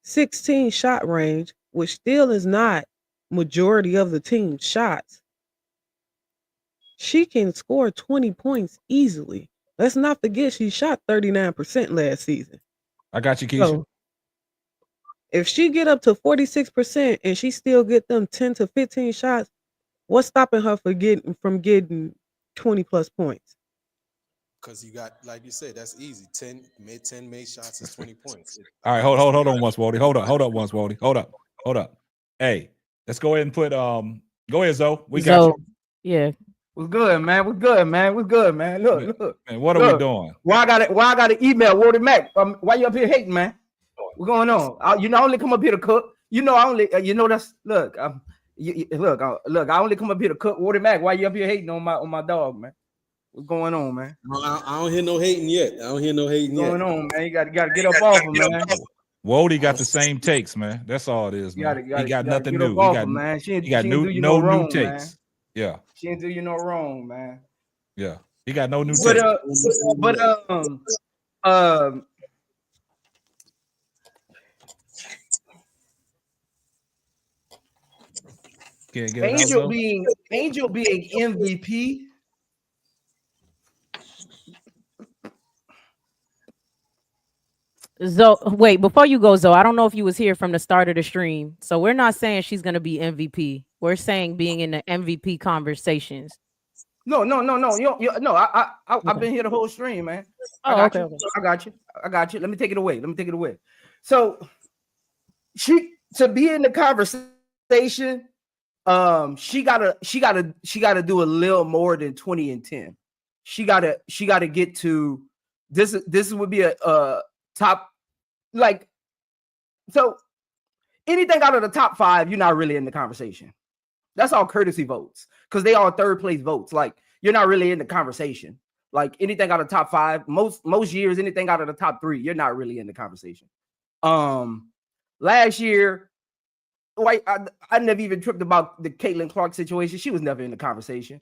16 shot range, which still is not majority of the team's shots, she can score 20 points easily. Let's not forget she shot 39% last season. I got you, Keisha. So, if she get up to 46% and she still get them 10 to 15 shots, what's stopping her from getting 20 plus points? Because you got, like you said, that's easy. 10 made shots is 20 points. All right, hold on once, Wody. Hold up once, Wody. Hold up. Hey, let's go ahead and put go ahead, Zoe. We got you. Yeah. What's good, man? What's good, man? Look. Man, what are we doing? Why I got an email, Wody Mac? Why you up here hating, man? What's going on? I only come up here to cook. I only, that's look. Look. I only come up here to cook. Wody Mac, why you up here hating on my dog, man? What's going on, man? I don't hear no hating yet. What's going on, man? You got to get up off him, man. Wody got the same takes, man. That's all it is, man. He got nothing new. He got no new takes. Man. Yeah. She ain't do you no wrong, man. Yeah. He got no new takes. Angel being MVP. Zoe, wait, before you go, Zoe, I don't know if you was here from the start of the stream. So we're not saying she's gonna be MVP. We're saying being in the MVP conversations. No. I've been here the whole stream, man. I got you. Let me take it away. So she to be in the conversation, she gotta do a little more than 20 and 10. She gotta get to this would be a top, like, so anything out of the top 5, you're not really in the conversation. That's all courtesy votes because they are third place votes. Like, you're not really in the conversation. Like, anything out of top 5, most years, anything out of the top 3, you're not really in the conversation. Last year, I never even tripped about the Caitlin Clark situation. She was never in the conversation.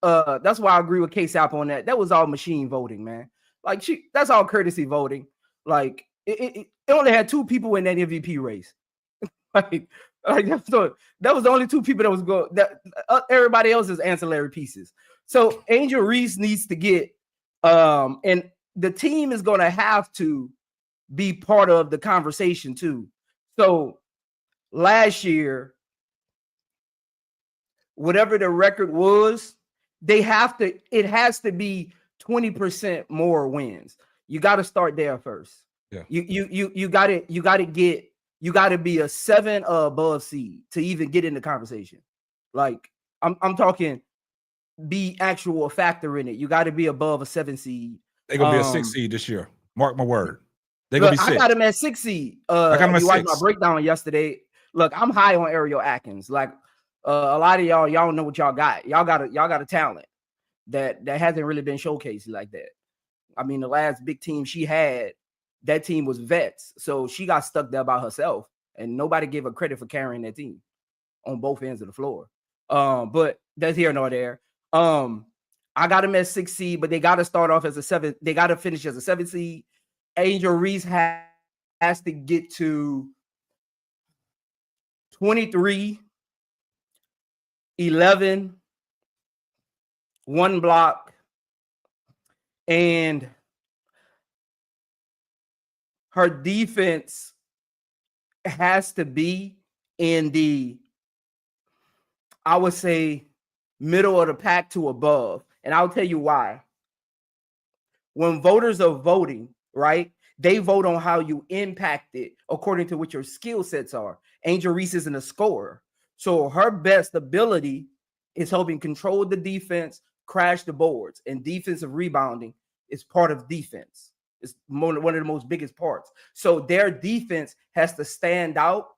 That's why I agree with K-Sap on that. That was all machine voting, man. Like that's all courtesy voting. Like it only had 2 people in that MVP race. like that was the only 2 people that was going. That everybody else is ancillary pieces. So Angel Reese needs to get, and the team is going to have to be part of the conversation too. So last year, whatever the record was, it has to be 20% more wins. You got to start there first. Yeah. You got to be a 7 or above seed to even get in the conversation. Like I'm talking be actual factor in it. You got to be above a 7 seed. They're gonna be a 6 seed this year. Mark my word. They're gonna be 6. I got him at 6 seed. I got him at you watched 6. my breakdown yesterday. Look, I'm high on Ariel Atkins. Like a lot of y'all don't know what y'all got. Y'all got a talent that hasn't really been showcased like that. I mean, the last big team she had, that team was vets, so she got stuck there by herself, and nobody gave her credit for carrying that team on both ends of the floor. But that's here nor there. I got them at 6 seed, but they got to start off as a 7. They got to finish as a 7 seed. Angel Reese has to get to 23, 11, 1 block, and her defense has to be in the, I would say, middle of the pack to above. And I'll tell you why. When voters are voting, right, they vote on how you impact it according to what your skill sets are. Angel Reese isn't a scorer. So her best ability is helping control the defense, crash the boards, and defensive rebounding is part of defense. It's one of the most biggest parts. So their defense has to stand out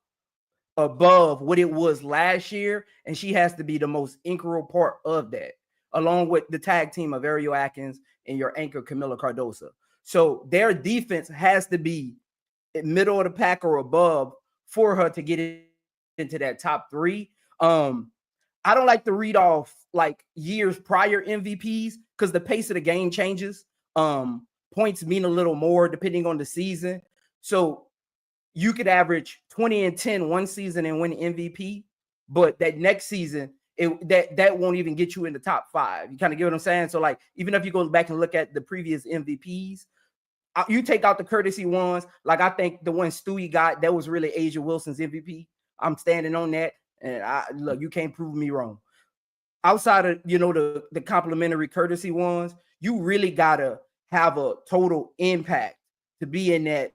above what it was last year, and she has to be the most integral part of that, along with the tag team of Ariel Atkins and your anchor Camila Cardosa. So their defense has to be middle of the pack or above for her to get into that top 3. I don't like to read off like years prior MVPs because the pace of the game changes. Points mean a little more depending on the season. So you could average 20 and 10 one season and win MVP, but that next season, that won't even get you in the top 5. You kind of get what I'm saying? So like, even if you go back and look at the previous MVPs, you take out the courtesy ones. Like I think the one Stewie got, that was really Asia Wilson's MVP. I'm standing on that. And look, you can't prove me wrong. Outside of, the complimentary courtesy ones, you really got to have a total impact to be in that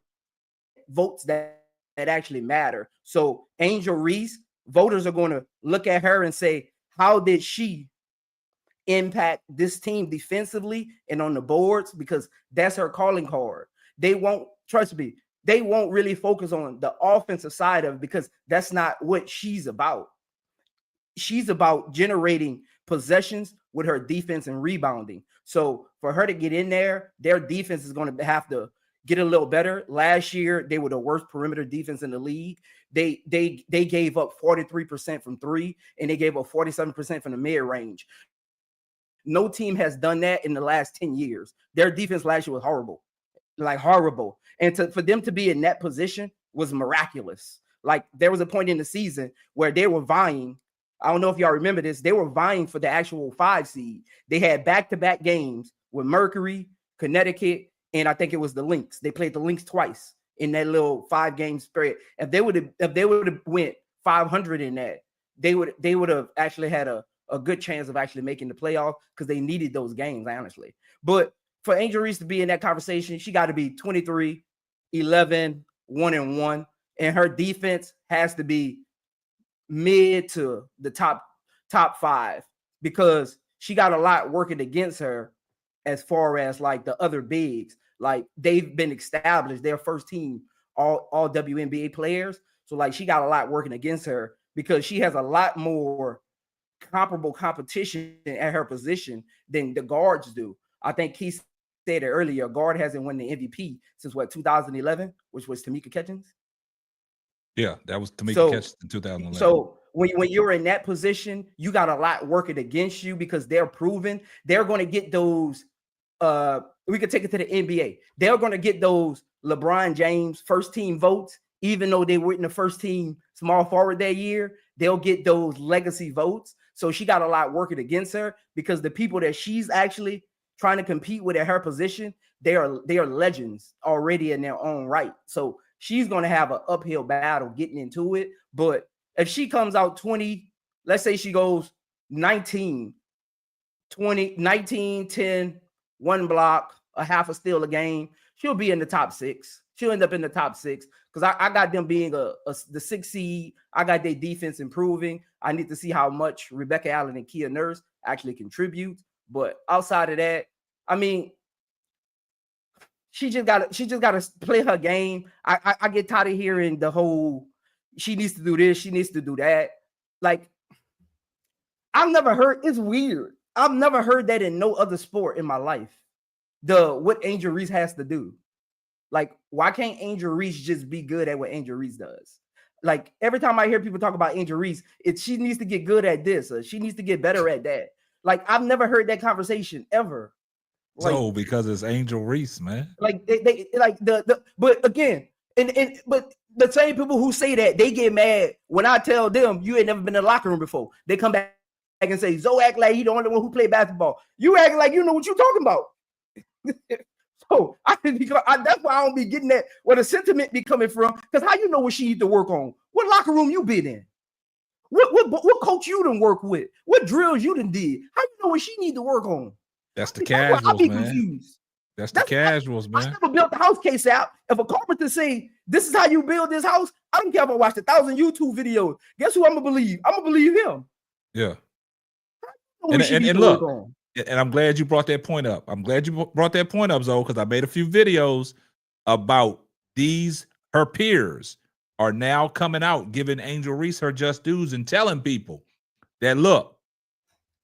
votes that actually matter. So Angel Reese, voters are going to look at her and say, how did she impact this team defensively and on the boards? Because that's her calling card. They won't, trust me, they won't really focus on the offensive side of it because that's not what she's about. She's about generating possessions with her defense and rebounding. So for her to get in there, their defense is going to have to get a little better. Last year, they were the worst perimeter defense in the league. They gave up 43% from 3, and they gave up 47% from the mid-range. No team has done that in the last 10 years. Their defense last year was horrible. Like horrible. And for them to be in that position was miraculous. Like there was a point in the season where they were vying. I don't know if y'all remember this. They were vying for the actual 5 seed. They had back-to-back games with Mercury, Connecticut, and I think it was the Lynx. They played the Lynx twice in that little 5-game spread. If they would have went 500 in that, they would have actually had a good chance of actually making the playoff because they needed those games, honestly. But for Angel Reese to be in that conversation, she got to be 23, 11, 1-1, and her defense has to be mid to the top 5 because she got a lot working against her as far as like the other bigs. Like they've been established, their first team all WNBA players. So like she got a lot working against her because she has a lot more comparable competition at her position than the guards do. I think Keith said it earlier, guard hasn't won the MVP since 2011, which was Tamika Catchings. Yeah, that was Tamika So, Catchings in 2011. so when you're in that position, you got a lot working against you because they're proven they're going to get those. We could take it to the NBA. They're going to get those LeBron James first team votes, even though they were in the first team small forward that year. They'll get those legacy votes. So she got a lot working against her because the people that she's actually trying to compete with at her position, they are legends already in their own right. So she's going to have an uphill battle getting into it. But if she comes out 20, let's say she goes 19, 20, 19, 10, one block, a half a steal a game, she'll be in the top 6. She'll end up in the top 6 because I got them being the 6th seed. I got their defense improving. I need to see how much Rebecca Allen and Kia Nurse actually contribute. But outside of that, I mean, she just got to play her game. I get tired of hearing the whole she needs to do this, she needs to do that. Like, I've never heard, it's weird. I've never heard that in no other sport in my life. What Angel Reese has to do. Like, why can't Angel Reese just be good at what Angel Reese does? Like, every time I hear people talk about Angel Reese, she needs to get good at this, or she needs to get better at that. Like, I've never heard that conversation ever. Like, so because it's Angel Reese, man. Like they like but again, but the same people who say that, they get mad when I tell them you ain't never been in the locker room before. They come back and say, Zoe act like he the only one who played basketball. You act like you know what you're talking about. So that's why I don't be getting that where the sentiment be coming from. Because how you know what she need to work on? What locker room you been in? What coach you done work with? What drills you done did? How you know what she need to work on? That's the casuals, I be man. confused. That's the casuals, man. I never built the house case out. If a carpenter say this is how you build this house, I don't care if I watched 1,000 YouTube videos. Guess who I'm gonna believe? I'm gonna believe him. Yeah. And look, and I'm glad you brought that point up. I'm glad you brought that point up, Zoe, because I made a few videos about her peers are now coming out, giving Angel Reese her just dues and telling people that, look,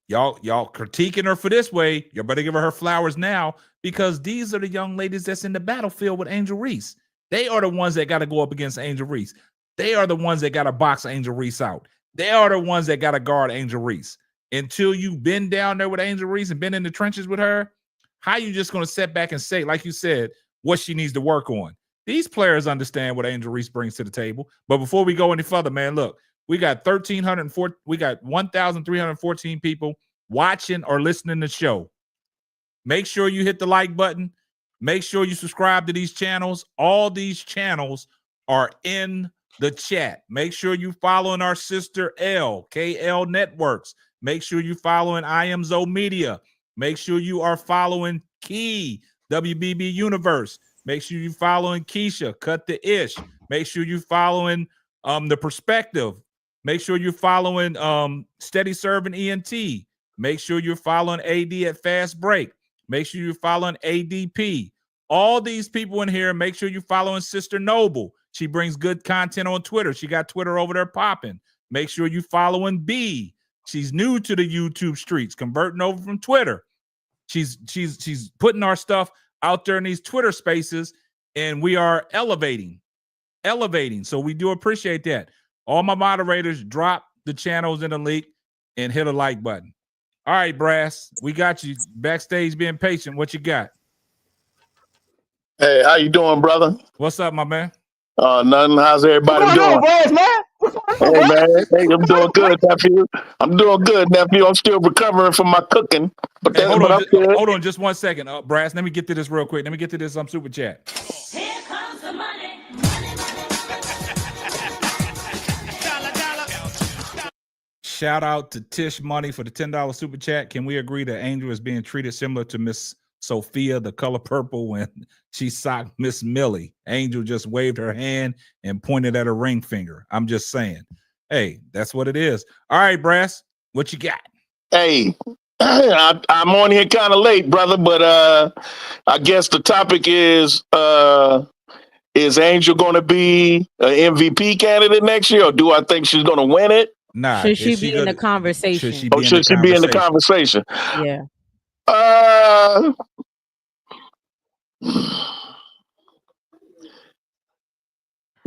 y'all critiquing her for this way, you better give her flowers now, because these are the young ladies that's in the battlefield with Angel Reese. They are the ones that got to go up against Angel Reese. They are the ones that got to box Angel Reese out. They are the ones that got to guard Angel Reese. Until you've been down there with Angel Reese and been in the trenches with her, how you just going to sit back and say, like you said, what she needs to work on? These players understand what Angel Reese brings to the table. But before we go any further, man, look, we got 1,314 people watching or listening to the show. Make sure you hit the like button. Make sure you subscribe to these channels. All these channels are in the chat. Make sure you following our sister KL Networks. Make sure you following I Am Zoe Media. Make sure you are following Key, WBB Universe. Make sure you following Keisha, Cut the Ish. Make sure you following The Perspective. Make sure you're following Steady Serving ENT. Make sure you're following AD at Fast Break. Make sure you're following ADP. All these people in here, make sure you're following Sister Noble. She brings good content on Twitter. She got Twitter over there popping. Make sure you're following B. She's new to the YouTube streets, converting over from Twitter. She's putting our stuff out there in these Twitter spaces, and we are elevating. So we do appreciate that. All my moderators, drop the channels in the link and hit a like button. All right, Brass, we got you backstage being patient. What you got? Hey, how you doing, brother? What's up, my man? Nothing. How's everybody doing? Brass, man? Hey, man. Hey, I'm doing good, nephew. I'm doing good, nephew. I'm still recovering from my cooking. But, hey, hold on just 1 second. Brass, let me get to this real quick. Let me get to this super chat. Here comes the money. Shout out to Tish Money for the $10 super chat. Can we agree that Angel is being treated similar to Miss Sophia, the color purple, when she socked Miss Millie? Angel just waved her hand and pointed at her ring finger. I'm just saying. Hey, that's what it is. All right, Brass, what you got? Hey, I'm on here kind of late, brother, but I guess the topic is Angel going to be an MVP candidate next year, or do I think she's going to win it? Nah. Should she be in the conversation? Should she be in the conversation? Yeah.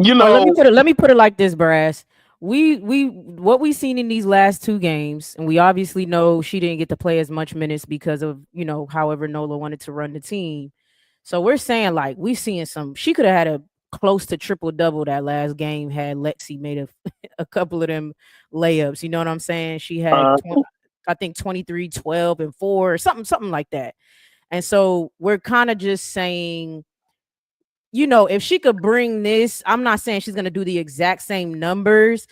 you Or let me know, put it like this, Brass. We what we seen in these last two games, and we obviously know she didn't get to play as much minutes because of, you know, however Nola wanted to run the team. So we're saying like we seeing some. She could have had a close to triple double that last game had Lexi made a couple of them layups. You know what I'm saying? She had uh, I think 23, 12, and 4 or something like that. And so we're kind of just saying, you know, if she could bring this, I'm not saying she's gonna do the exact same numbers.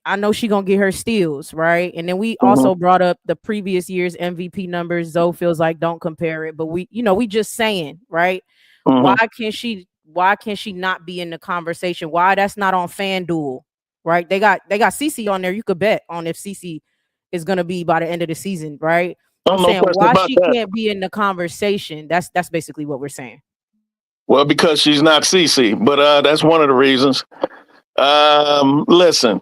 I know she gonna get her steals, right? And then we mhm, also brought up the previous year's MVP numbers. Zoe feels like don't compare it, but we just saying, right? Why mhm. can't she not be in the conversation? Why that's not on FanDuel, right? They got CC on there. You could bet on if CC is gonna be by the end of the season, right? Oh, I'm no saying question why about she that. can't be in the conversation. That's basically what we're saying. Well, because she's not CC, but that's one of the reasons. Listen,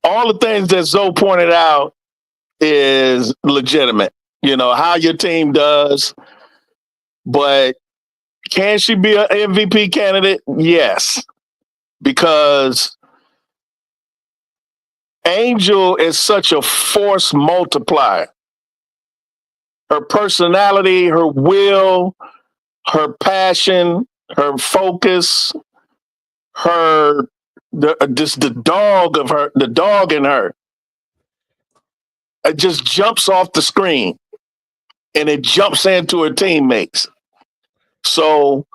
all the things that Zoe pointed out is legitimate. You know, how your team does, but can she be an MVP candidate? Yes, because Angel is such a force multiplier. Her personality, her will, her passion, her focus, just the dog of her, the dog in her, it just jumps off the screen and it jumps into her teammates. So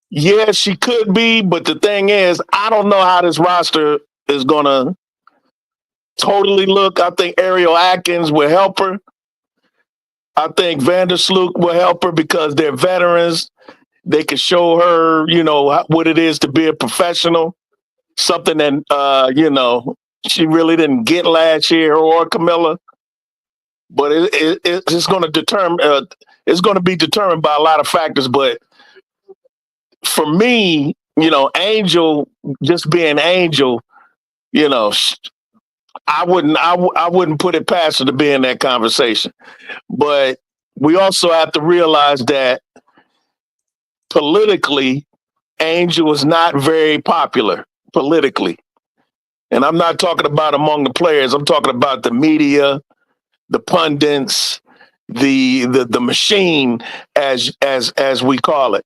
yeah, she could be, but the thing is, I don't know how this roster is gonna totally look. I think Ariel Atkins will help her. I think Vandersloot will help her because they're veterans. They can show her, you know, what it is to be a professional. Something that you know, she really didn't get last year, or Camilla. But it's going to determine. It's going to be determined by a lot of factors. But for me, you know, Angel just being Angel, you know, I wouldn't put it past her to be in that conversation. But we also have to realize that politically, Angel is not very popular politically. And I'm not talking about among the players. I'm talking about the media, the pundits, the machine, as we call it.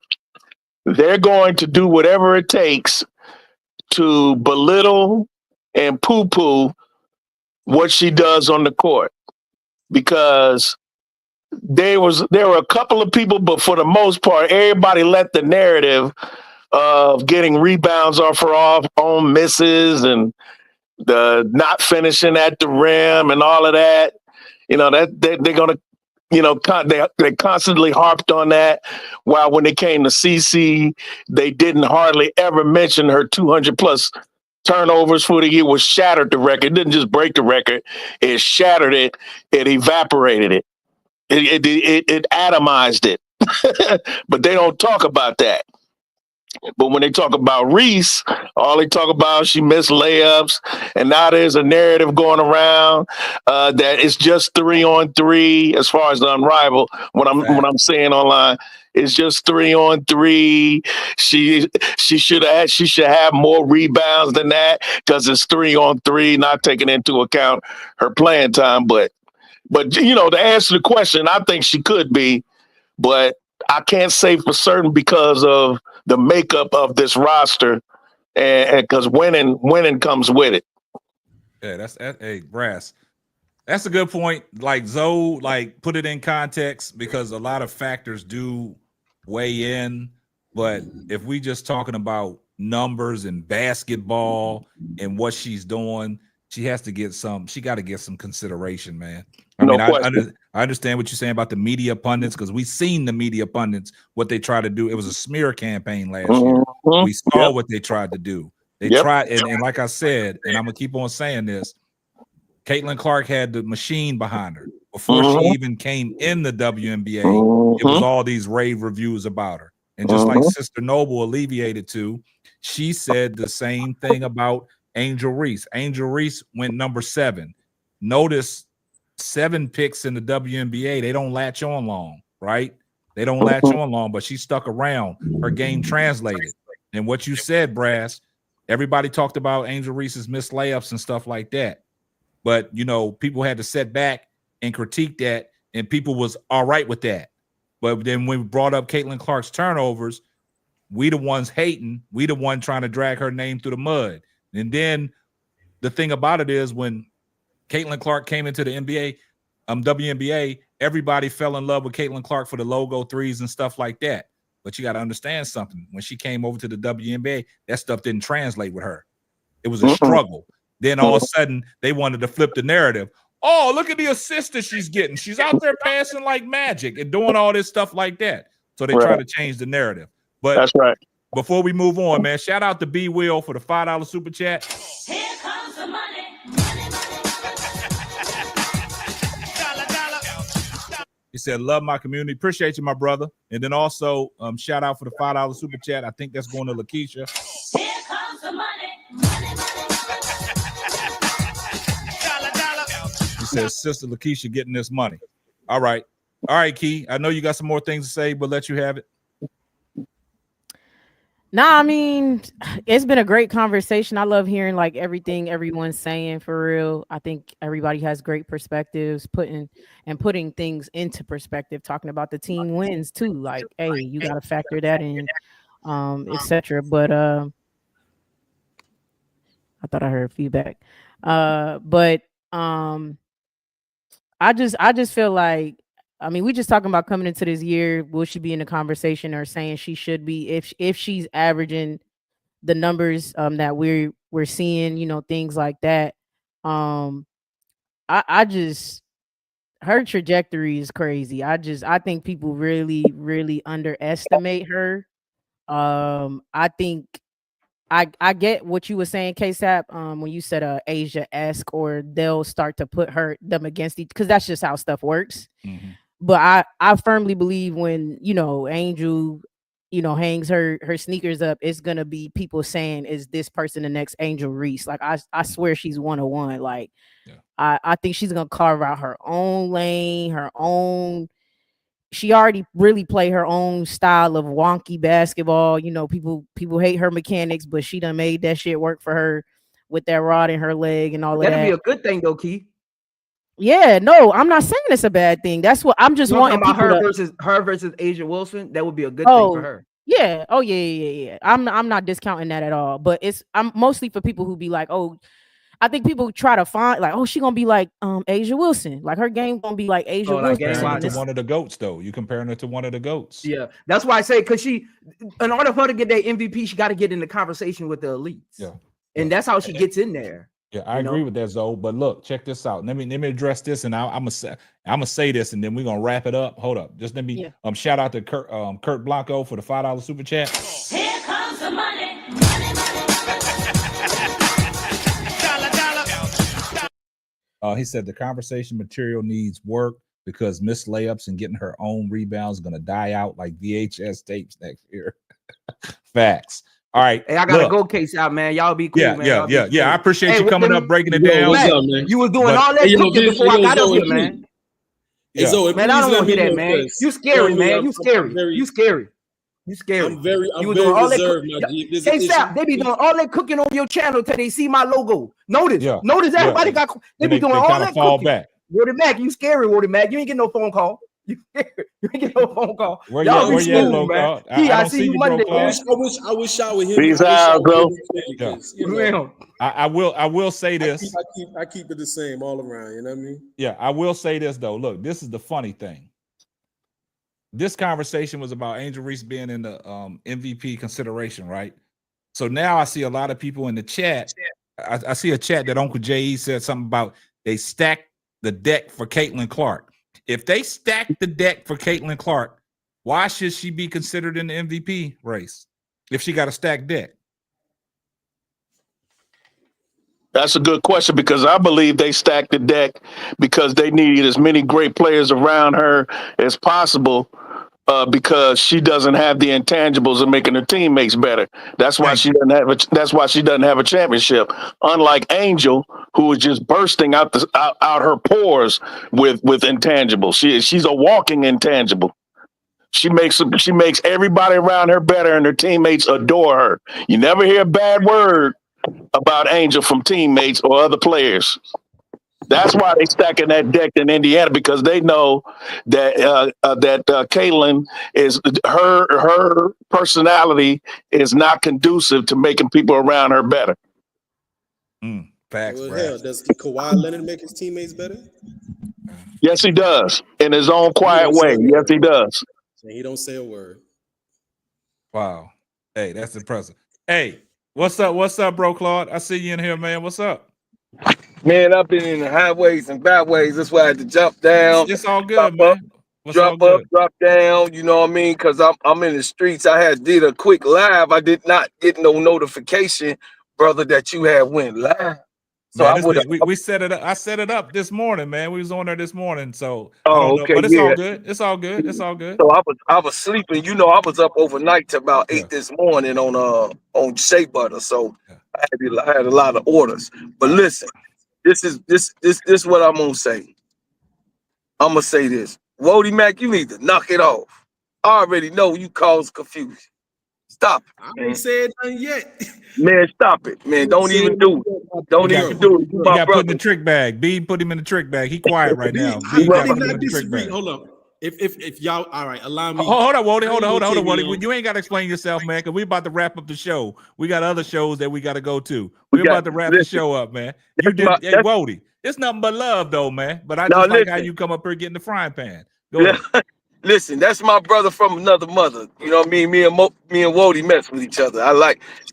They're going to do whatever it takes to belittle and poo-poo what she does on the court, because there were a couple of people, but for the most part, everybody let the narrative of getting rebounds off her own misses and the not finishing at the rim and all of that. You know, that they're gonna, you know, they constantly harped on that. While when it came to CC, they didn't hardly ever mention her 200 plus turnovers for the year, which shattered the record. It didn't just break the record; it shattered it. It evaporated it. It atomized it. But they don't talk about that. But when they talk about Reese, all they talk about, she missed layups, and now there's a narrative going around that it's just 3-on-3 as far as the unrivaled. What I'm saying online, it's just 3-on-3. She should have more rebounds than that because it's 3-on-3, not taking into account her playing time. But you know, to answer the question, I think she could be, but I can't say for certain because of the makeup of this roster, and because winning comes with it. Yeah, that's hey, Brass. That's a good point. Like Zoe, like put it in context because a lot of factors do weigh in. But if we just talking about numbers and basketball and what she's doing, she has to get some. She got to get some consideration, man. I mean, I understand what you're saying about the media pundits because we seen the media pundits what they tried to do. It was a smear campaign last year. We saw what they tried to do. They tried, and like I said, and I'm gonna keep on saying this. Caitlin Clark had the machine behind her before she even came in the WNBA. It was all these rave reviews about her. And just like Sister Noble alleviated to, she said the same thing about Angel Reese. Angel Reese went number 7. Notice 7 picks in the WNBA, they don't latch on long, right? They don't latch on long, but she stuck around. Her game translated. And what you said, Brass, everybody talked about Angel Reese's missed layups and stuff like that. But, you know, people had to sit back and critique that, and people was all right with that. But then when we brought up Caitlin Clark's turnovers, we the ones hating. We the one trying to drag her name through the mud. And then the thing about it is when Caitlin Clark came into the NBA, WNBA, everybody fell in love with Caitlin Clark for the logo threes and stuff like that. But you got to understand something. When she came over to the WNBA, that stuff didn't translate with her. It was a struggle. Then all of a sudden, they wanted to flip the narrative. Oh, look at the assist that she's getting. She's out there passing like magic and doing all this stuff like that. So they try to change the narrative. But that's right. Before we move on, man, shout out to B Will for the $5 super chat. Here comes the money. He said, love my community. Appreciate you, my brother. And then also, shout out for the $5 super chat. I think that's going to Lakeisha. Here comes the money. He says, Sister Lakeisha getting this money. All right. All right, Key. I know you got some more things to say, but let you have it. Nah, I mean, it's been a great conversation. I love hearing like everything everyone's saying for real. I think everybody has great perspectives, putting things into perspective, talking about the team wins too. Like, hey, you got to factor that in, etc. But I thought I heard feedback. But I just feel like, I mean, we just talking about coming into this year. Will she be in the conversation or saying she should be if she's averaging the numbers that we're seeing, you know, things like that. I just her trajectory is crazy. I think people really underestimate her. I think I get what you were saying, KSAP, when you said Asia-esque, or they'll start to put them against each, because that's just how stuff works. Mm-hmm. But I firmly believe when, you know, Angel, you know, hangs her sneakers up, it's gonna be people saying, is this person the next Angel Reese? Like I swear she's 101. Like I think she's gonna carve out her own lane, her own. She already really play her own style of wonky basketball. You know, people hate her mechanics, but she done made that shit work for her with that rod in her leg and all of that. That'd be a good thing though, Key. Yeah, no, I'm not saying it's a bad thing. That's what I'm just wanting people her to, versus Asia Wilson. That would be a good thing for her. Yeah. Oh yeah. I'm not discounting that at all. But I'm mostly for people who be like, oh, I think people try to find like, oh, she gonna be like Asia Wilson. Like her game gonna be like Asia Wilson. Comparing her to one of the GOATs, though. You comparing her to one of the GOATs. Yeah, that's why I say, because she, in order for her to get that MVP, she got to get in the conversation with the elites. Yeah. And that's how she gets in there. Yeah, I agree with that, Zoe. But look, check this out. Let me address this, and I'm gonna say this, and then we're gonna wrap it up. Hold up, just let me shout out to Kurt Blanco for the $5 super chat. Here comes the money. He said the conversation material needs work because missed layups and getting her own rebounds is gonna die out like VHS tapes next year. Facts. All right. Hey, I gotta go, case out, man. Y'all be cool, man. Yeah. I appreciate you coming up, breaking it down. What's up, man? You was doing all that cooking before I got up here, man. Hey, Zoe, man, I don't want to hear that, man. You scary, man. You scary. You scary. You scary. I'm very reserved, my G. Hey, Sap, they be doing all that cooking on your channel till they see my logo. Notice everybody got. They be doing all that cooking. Back. Woody Mac, you scary, Woody Mac. You ain't getting no phone call. You ain't get no phone call. Where y'all be smooth, man. I see you Monday. I wish I would hear. Peace out, bro. I will say this. I keep it the same all around. You know what I mean? Yeah, I will say this though. Look, this is the funny thing. This conversation was about Angel Reese being in the MVP consideration, right? So now I see a lot of people in the chat. I see a chat that Uncle J.E. said something about they stacked the deck for Caitlin Clark. If they stack the deck for Caitlin Clark, why should she be considered in the MVP race if she got a stacked deck? That's a good question, because I believe they stacked the deck because they needed as many great players around her as possible, because she doesn't have the intangibles of making her teammates better. That's why she doesn't have. That's why she doesn't have a championship. Unlike Angel, who is just bursting out her pores with intangibles. She's a walking intangible. She makes everybody around her better, and her teammates adore her. You never hear a bad word about Angel from teammates or other players. That's why they stacking that deck in Indiana, because they know that Caitlin is her personality is not conducive to making people around her better. Facts, Well, Brad. hell, does Kawhi Leonard make his teammates better? Yes, he does, in his own quiet way. Yes, he does. And he don't say a word. Wow. Hey, that's impressive. Hey, what's up? What's up, bro, Claude? I see you in here, man. What's up? Man, I've been in the highways and byways. That's why I had to jump down. It's all drop good, man. What's all Drop up, good? drop down. You know what I mean? Because I'm in the streets. I did a quick live. I did not get no notification, brother, that you had went live. So Man, I would have. we set it up. I set it up this morning, man. We was on there this morning, so I Oh, don't know, okay, but it's all yeah. good. It's all good. It's all good. So I was sleeping. You know, I was up overnight till about 8 this morning on Shea Butter. So I had a lot of orders. But listen, this is what I'm gonna say. I'm gonna say this. Wody Mac, you need to knock it off. I already know you cause confusion. Stop it, I man. ain't said nothing yet. Man, stop it, man. Don't even do it. Don't even do it. You He my got put in brother. the trick bag. B put him in the trick bag. He quiet right now. I B got did put him in not the trick disagree. bag. Hold up. If y'all, all right, allow me. Hold on, Wody. Hold I on, ain't hold on, gonna take me Wody. long. You ain't got to explain yourself, man, because we about to wrap up the show. We got other shows that we got to go to. We're about to wrap the show up, man. You did, hey, Wody. It's nothing but love, though, man. But I just like how you come up here getting the frying pan. Go ahead. Listen, that's my brother from another mother. You know what I mean? Me and Wody mess with each other. I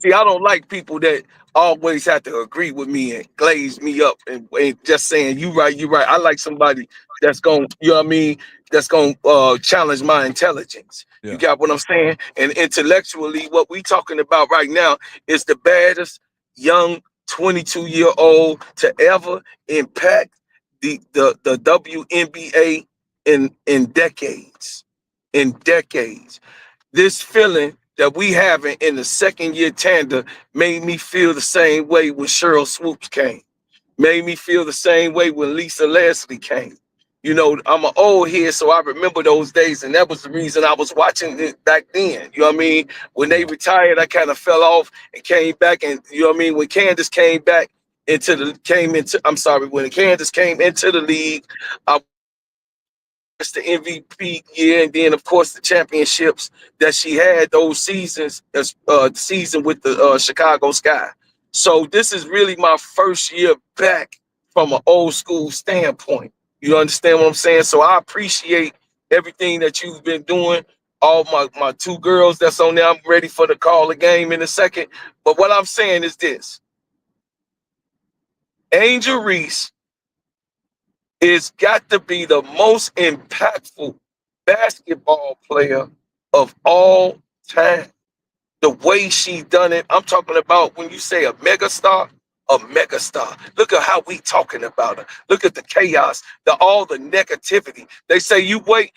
don't like people that always have to agree with me and glaze me up and just saying you right. I like somebody that's gonna, you know what I mean, that's gonna challenge my intelligence. Yeah. You got what I'm saying? And intellectually, what we talking about right now is the baddest young 22-year-old to ever impact the WNBA in decades. This feeling that we having in the second year tandem made me feel the same way when Cheryl Swoops came. Made me feel the same way when Lisa Leslie came. You know, I'm an old head, so I remember those days, and that was the reason I was watching it back then. You know what I mean? When they retired, I kind of fell off and came back, and you know what I mean? When Candace came back when Candace came into the league, it's the MVP year, and then of course the championships that she had those seasons, as the season with the Chicago Sky. So this is really my first year back from an old school standpoint. You understand what I'm saying? So I appreciate everything that you've been doing. All my two girls that's on there, I'm ready for the call the game in a second. But what I'm saying is this: Angel Reese is got to be the most impactful basketball player of all time. The way she done it, I'm talking about when you say a megastar. Look at how we talking about her. Look at the chaos, all the negativity. They say you weigh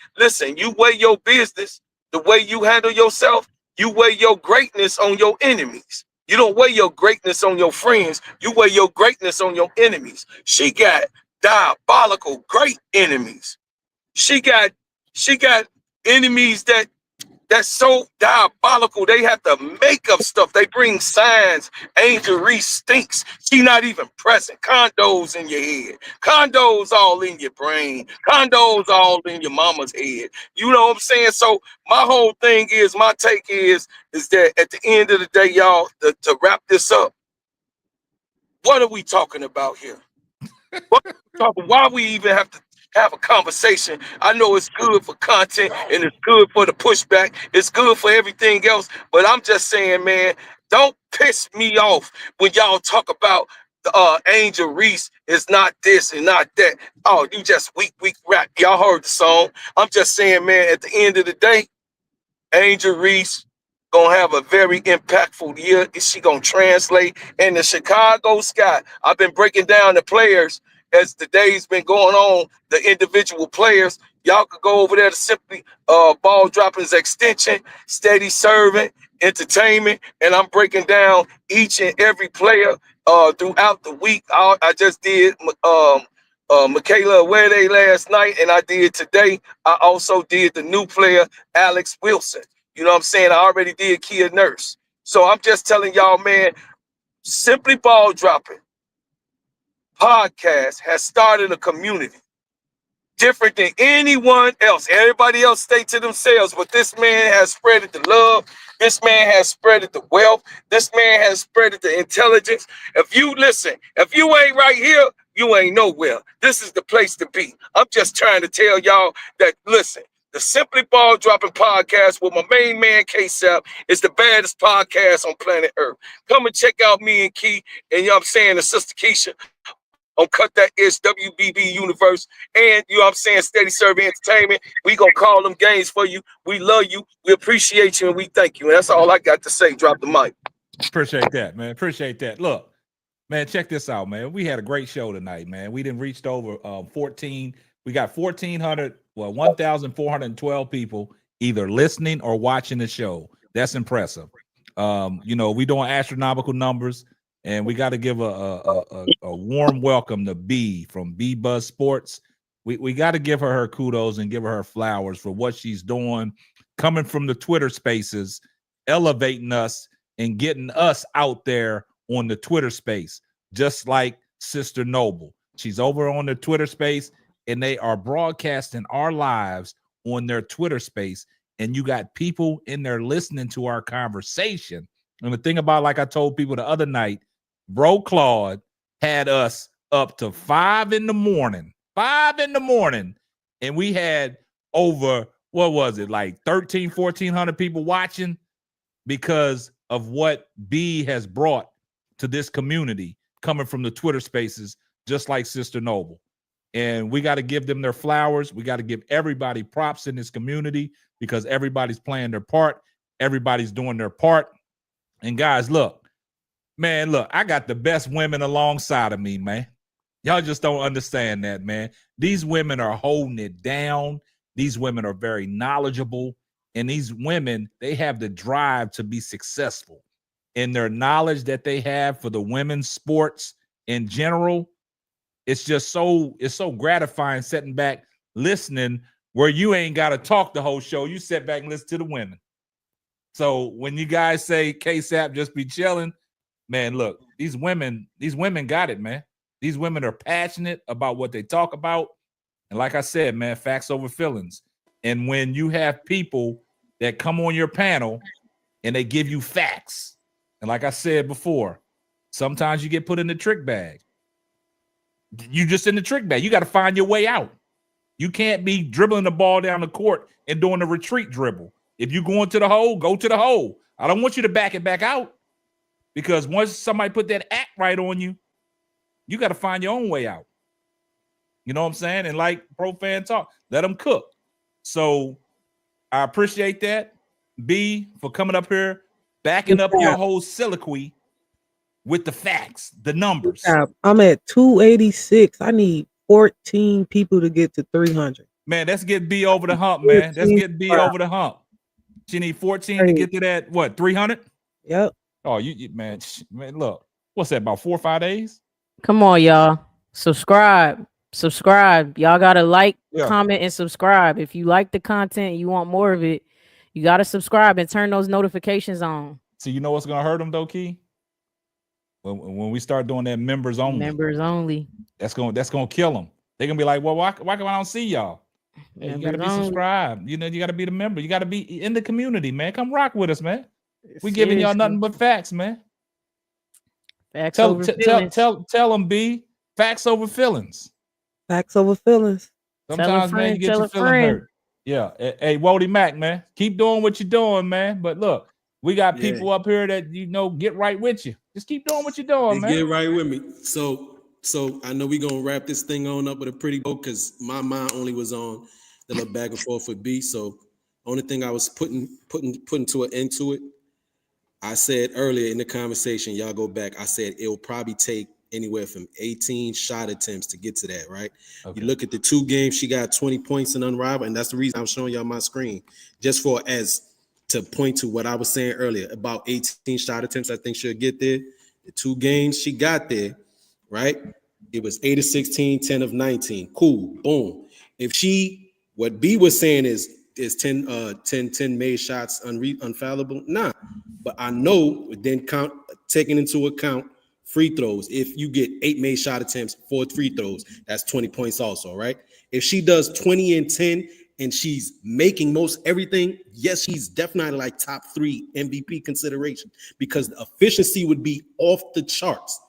your business, the way you handle yourself, you weigh your greatness on your enemies. You don't weigh your greatness on your friends, you weigh your greatness on your enemies. She got diabolical great enemies. She got enemies that's so diabolical. They have to make up stuff. They bring signs. Angel Reese stinks. She not even present. Condos in your head. Condos all in your brain. Condos all in your mama's head. You know what I'm saying? So my whole thing is, my take is that at the end of the day, y'all, to wrap this up, what are we talking about here? Why we even have to have a conversation? I know it's good for content and it's good for the pushback. It's good for everything else. But I'm just saying, man, don't piss me off when y'all talk about Angel Reese is not this and not that. Oh, you just weak rap. Y'all heard the song. I'm just saying, man, at the end of the day, Angel Reese gonna have a very impactful year. She gonna translate in the Chicago Sky. I've been breaking down the players as the day's been going on, the individual players. Y'all could go over there to simply Ball Droppings Extension, Steady Serving, Entertainment, and I'm breaking down each and every player throughout the week. I just did Michaela Wnba last night, and I did today. I also did the new player, Alex Wilson. You know what I'm saying? I already did Kia Nurse. So I'm just telling y'all, man, Simply Ball Dropping podcast has started a community different than anyone else. Everybody else stay to themselves, but this man has spread the love. This man has spread the wealth. This man has spread the intelligence. If you listen, if you ain't right here, you ain't nowhere. This is the place to be. I'm just trying to tell y'all that, listen, the Simply Ball Dropping podcast with my main man, K-Sap, is the baddest podcast on planet Earth. Come and check out me and Key, and you know what I'm saying, the sister Keisha, on Cut That Ish, WBB Universe, and you know what I'm saying, Steady Serving Entertainment. We gonna call them games for you. We love you, we appreciate you, and we thank you. And that's all I got to say. Drop the mic. Appreciate that, man. Appreciate that. Look, man, check this out, man. We had a great show tonight, man. We didn't reached over 14. We got 1,412 people either listening or watching the show. That's impressive. You know, we doing astronomical numbers. And we got to give a warm welcome to B from B Buzz Sports. We got to give her kudos and give her flowers for what she's doing, coming from the Twitter spaces, elevating us and getting us out there on the Twitter space, just like Sister Noble. She's over on the Twitter space, and they are broadcasting our lives on their Twitter space. And you got people in there listening to our conversation. And the thing about, like I told people the other night, Bro Claude had us up to 5 in the morning, and we had over, what was it, like 1,400 people watching because of what B has brought to this community coming from the Twitter spaces, just like Sister Noble. And we got to give them their flowers. We got to give everybody props in this community because everybody's playing their part. Everybody's doing their part. And guys, look, man, look, I got the best women alongside of me, man. Y'all just don't understand that, man. These women are holding it down. These women are very knowledgeable. And these women, they have the drive to be successful. And their knowledge that they have for the women's sports in general, it's so gratifying sitting back, listening, where you ain't got to talk the whole show. You sit back and listen to the women. So when you guys say K-Sap just be chilling, man, look, these women got it, man. These women are passionate about what they talk about. And like I said, man, facts over feelings. And when you have people that come on your panel and they give you facts, and like I said before, sometimes you get put in the trick bag. You just in the trick bag. You got to find your way out. You can't be dribbling the ball down the court and doing a retreat dribble. If you go into the hole, go to the hole. I don't want you to back it back out. Because once somebody put that act right on you, you got to find your own way out. You know what I'm saying? And like Pro Fan Talk, let them cook. So I appreciate that, B, for coming up here, backing up your whole soliloquy with the facts, the numbers. I'm at 286. I need 14 people to get to 300. Man, let's get B over the hump, man. Let's get B over the hump. She need 14 to get to that, what, 300? Yep. Oh, you man, look, what's that, about 4 or 5 days? Come on, y'all. Subscribe. Y'all gotta like, comment, and subscribe. If you like the content, you want more of it, you gotta subscribe and turn those notifications on. So you know what's gonna hurt them though, Key? When we start doing that members only. That's gonna kill them. They're gonna be like, well, why come I don't see y'all? Hey, you gotta be subscribed. You know, you gotta be the member. You gotta be in the community, man. Come rock with us, man. We giving y'all nothing but facts, man. Facts over feelings. Tell them, B. Facts over feelings. Facts over feelings. Sometimes, man, you get your feelings hurt. Yeah. Hey, Wody Mac, man. Keep doing what you're doing, man. But look, we got people up here that, you know, get right with you. Just keep doing what you're doing, man. Get right with me. So I know we're gonna wrap this thing on up with a pretty bow because my mind only was on the little back and forth with B. So only thing I was putting to an end to it. I said earlier in the conversation, y'all go back, I said it'll probably take anywhere from 18 shot attempts to get to that, right? Okay. You look at the 2 games, she got 20 points in Unrivaled, and that's the reason I'm showing y'all my screen, just for as to point to what I was saying earlier, about 18 shot attempts I think she'll get there. The 2 games she got there, right? It was 8 of 16, 10 of 19. Cool. Boom. If what B was saying is 10 made shots unfallible. Nah. But I know then taking into account free throws. If you get 8 made shot attempts, 4 free throws, that's 20 points also, right? If she does 20 and 10 and she's making most everything, yes, she's definitely like top 3 MVP consideration because the efficiency would be off the charts.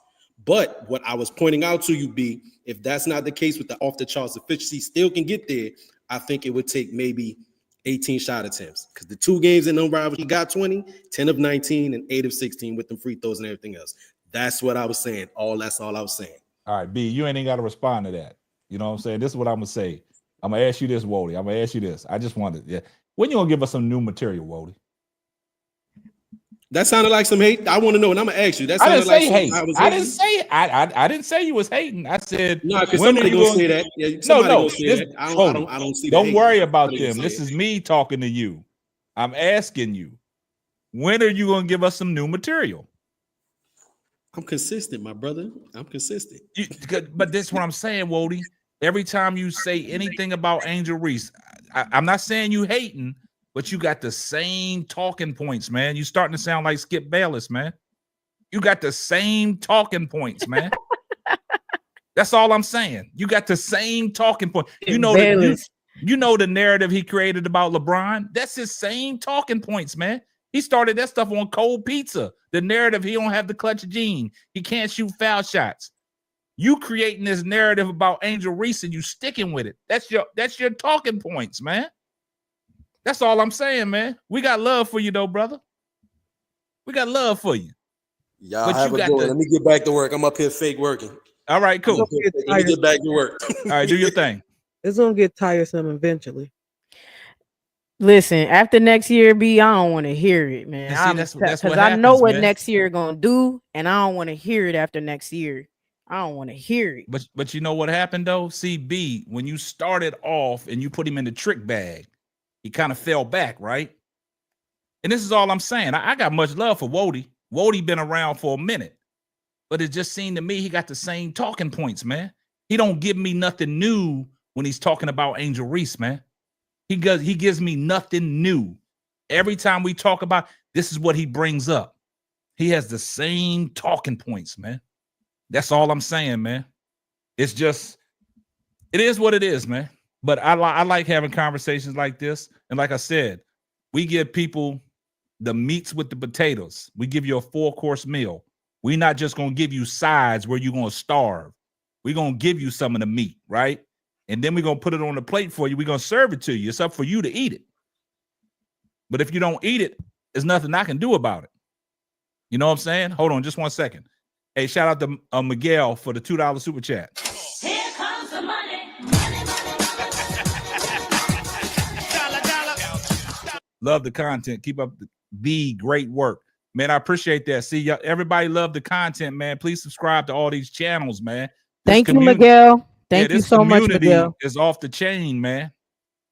But what I was pointing out to you, B, if that's not the case with the off the charts efficiency, still can get there. I think it would take maybe 18 shot attempts because the 2 games in Wnba, he got 20, 10 of 19, and 8 of 16 with them free throws and everything else. That's what I was saying. That's all I was saying. All right, B, you ain't even got to respond to that. You know what I'm saying? This is what I'm gonna say. I'm gonna ask you this, Wody. I'm gonna ask you this. I just wanted, yeah. When you gonna give us some new material, Wody? That sounded like some hate. I want to know, and I'm gonna ask you. That I sounded didn't say like hate. I didn't say I didn't say you was hating. I said no, because when somebody are you gonna say that. Yeah, somebody gonna say that. I don't see. Don't worry about somebody them. This is me talking to you. I'm asking you, when are you gonna give us some new material? I'm consistent, my brother. I'm consistent. But this is what I'm saying, Wody. Every time you say anything about Angel Reese, I'm not saying you hating, but you got the same talking points, man. You starting to sound like Skip Bayless, man. You got the same talking points, man. That's all I'm saying. You got the same talking point. You know the narrative he created about LeBron. That's his same talking points, man. He started that stuff on cold pizza. The narrative, he don't have the clutch gene. He can't shoot foul shots. You creating this narrative about Angel Reese and you sticking with it. That's your talking points, man. That's all I'm saying, man. We got love for you, though, brother. We got love for you. Y'all have a good one. Let me get back to work. I'm up here fake working. All right, cool. Let me get back to work. All right, do your thing. It's gonna get tiresome eventually. Listen, after next year, B, I don't want to hear it, man. That's what Because happens, I know what man. next year gonna do, and I don't want to hear it after next year. I don't want to hear it. But you know what happened though? CB, when you started off and you put him in the trick bag, he kind of fell back, right? And this is all I'm saying. I got much love for Wody. Wody been around for a minute, but it just seemed to me he got the same talking points, man. He don't give me nothing new when he's talking about Angel Reese, man. He gives me nothing new. Every time we talk about, this is what he brings up. He has the same talking points, man. That's all I'm saying, man. It's just, it is what it is, man. But I like having conversations like this. And like I said, we give people the meats with the potatoes. We give you a 4-course meal. We're not just going to give you sides where you're going to starve. We're going to give you some of the meat, right? And then we're going to put it on the plate for you. We're going to serve it to you. It's up for you to eat it. But if you don't eat it, there's nothing I can do about it. You know what I'm saying? Hold on just 1 second. Hey, shout out to Miguel for the $2 super chat. Here comes the money. Love the content. Keep up the great work. Man, I appreciate that. See, y'all, everybody love the content, man. Please subscribe to all these channels, man. Thank you, Miguel. Thank you so much, Miguel. This community is off the chain, man.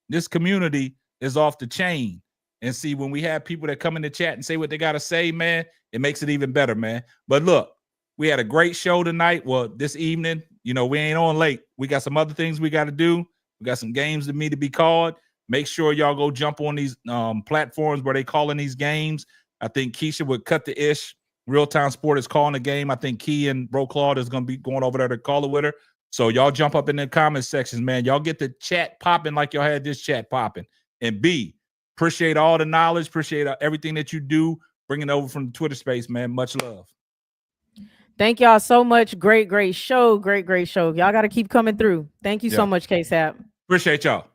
This community is off the chain. And see, when we have people that come in the chat and say what they got to say, man, it makes it even better, man. But look, we had a great show tonight. Well, this evening, you know, we ain't on late. We got some other things we got to do. We got some games that need to be called. Make sure y'all go jump on these platforms where they calling these games. I think Keisha would cut the ish. Real Time Sport is calling the game. I think Key and Bro Claude is going to be going over there to call it with her. So y'all jump up in the comment sections, man. Y'all get the chat popping like y'all had this chat popping. And B, appreciate all the knowledge. Appreciate everything that you do. Bringing it over from the Twitter space, man. Much love. Thank y'all so much. Great show. Great show. Y'all got to keep coming through. Thank you so much, K-Sap. Appreciate y'all.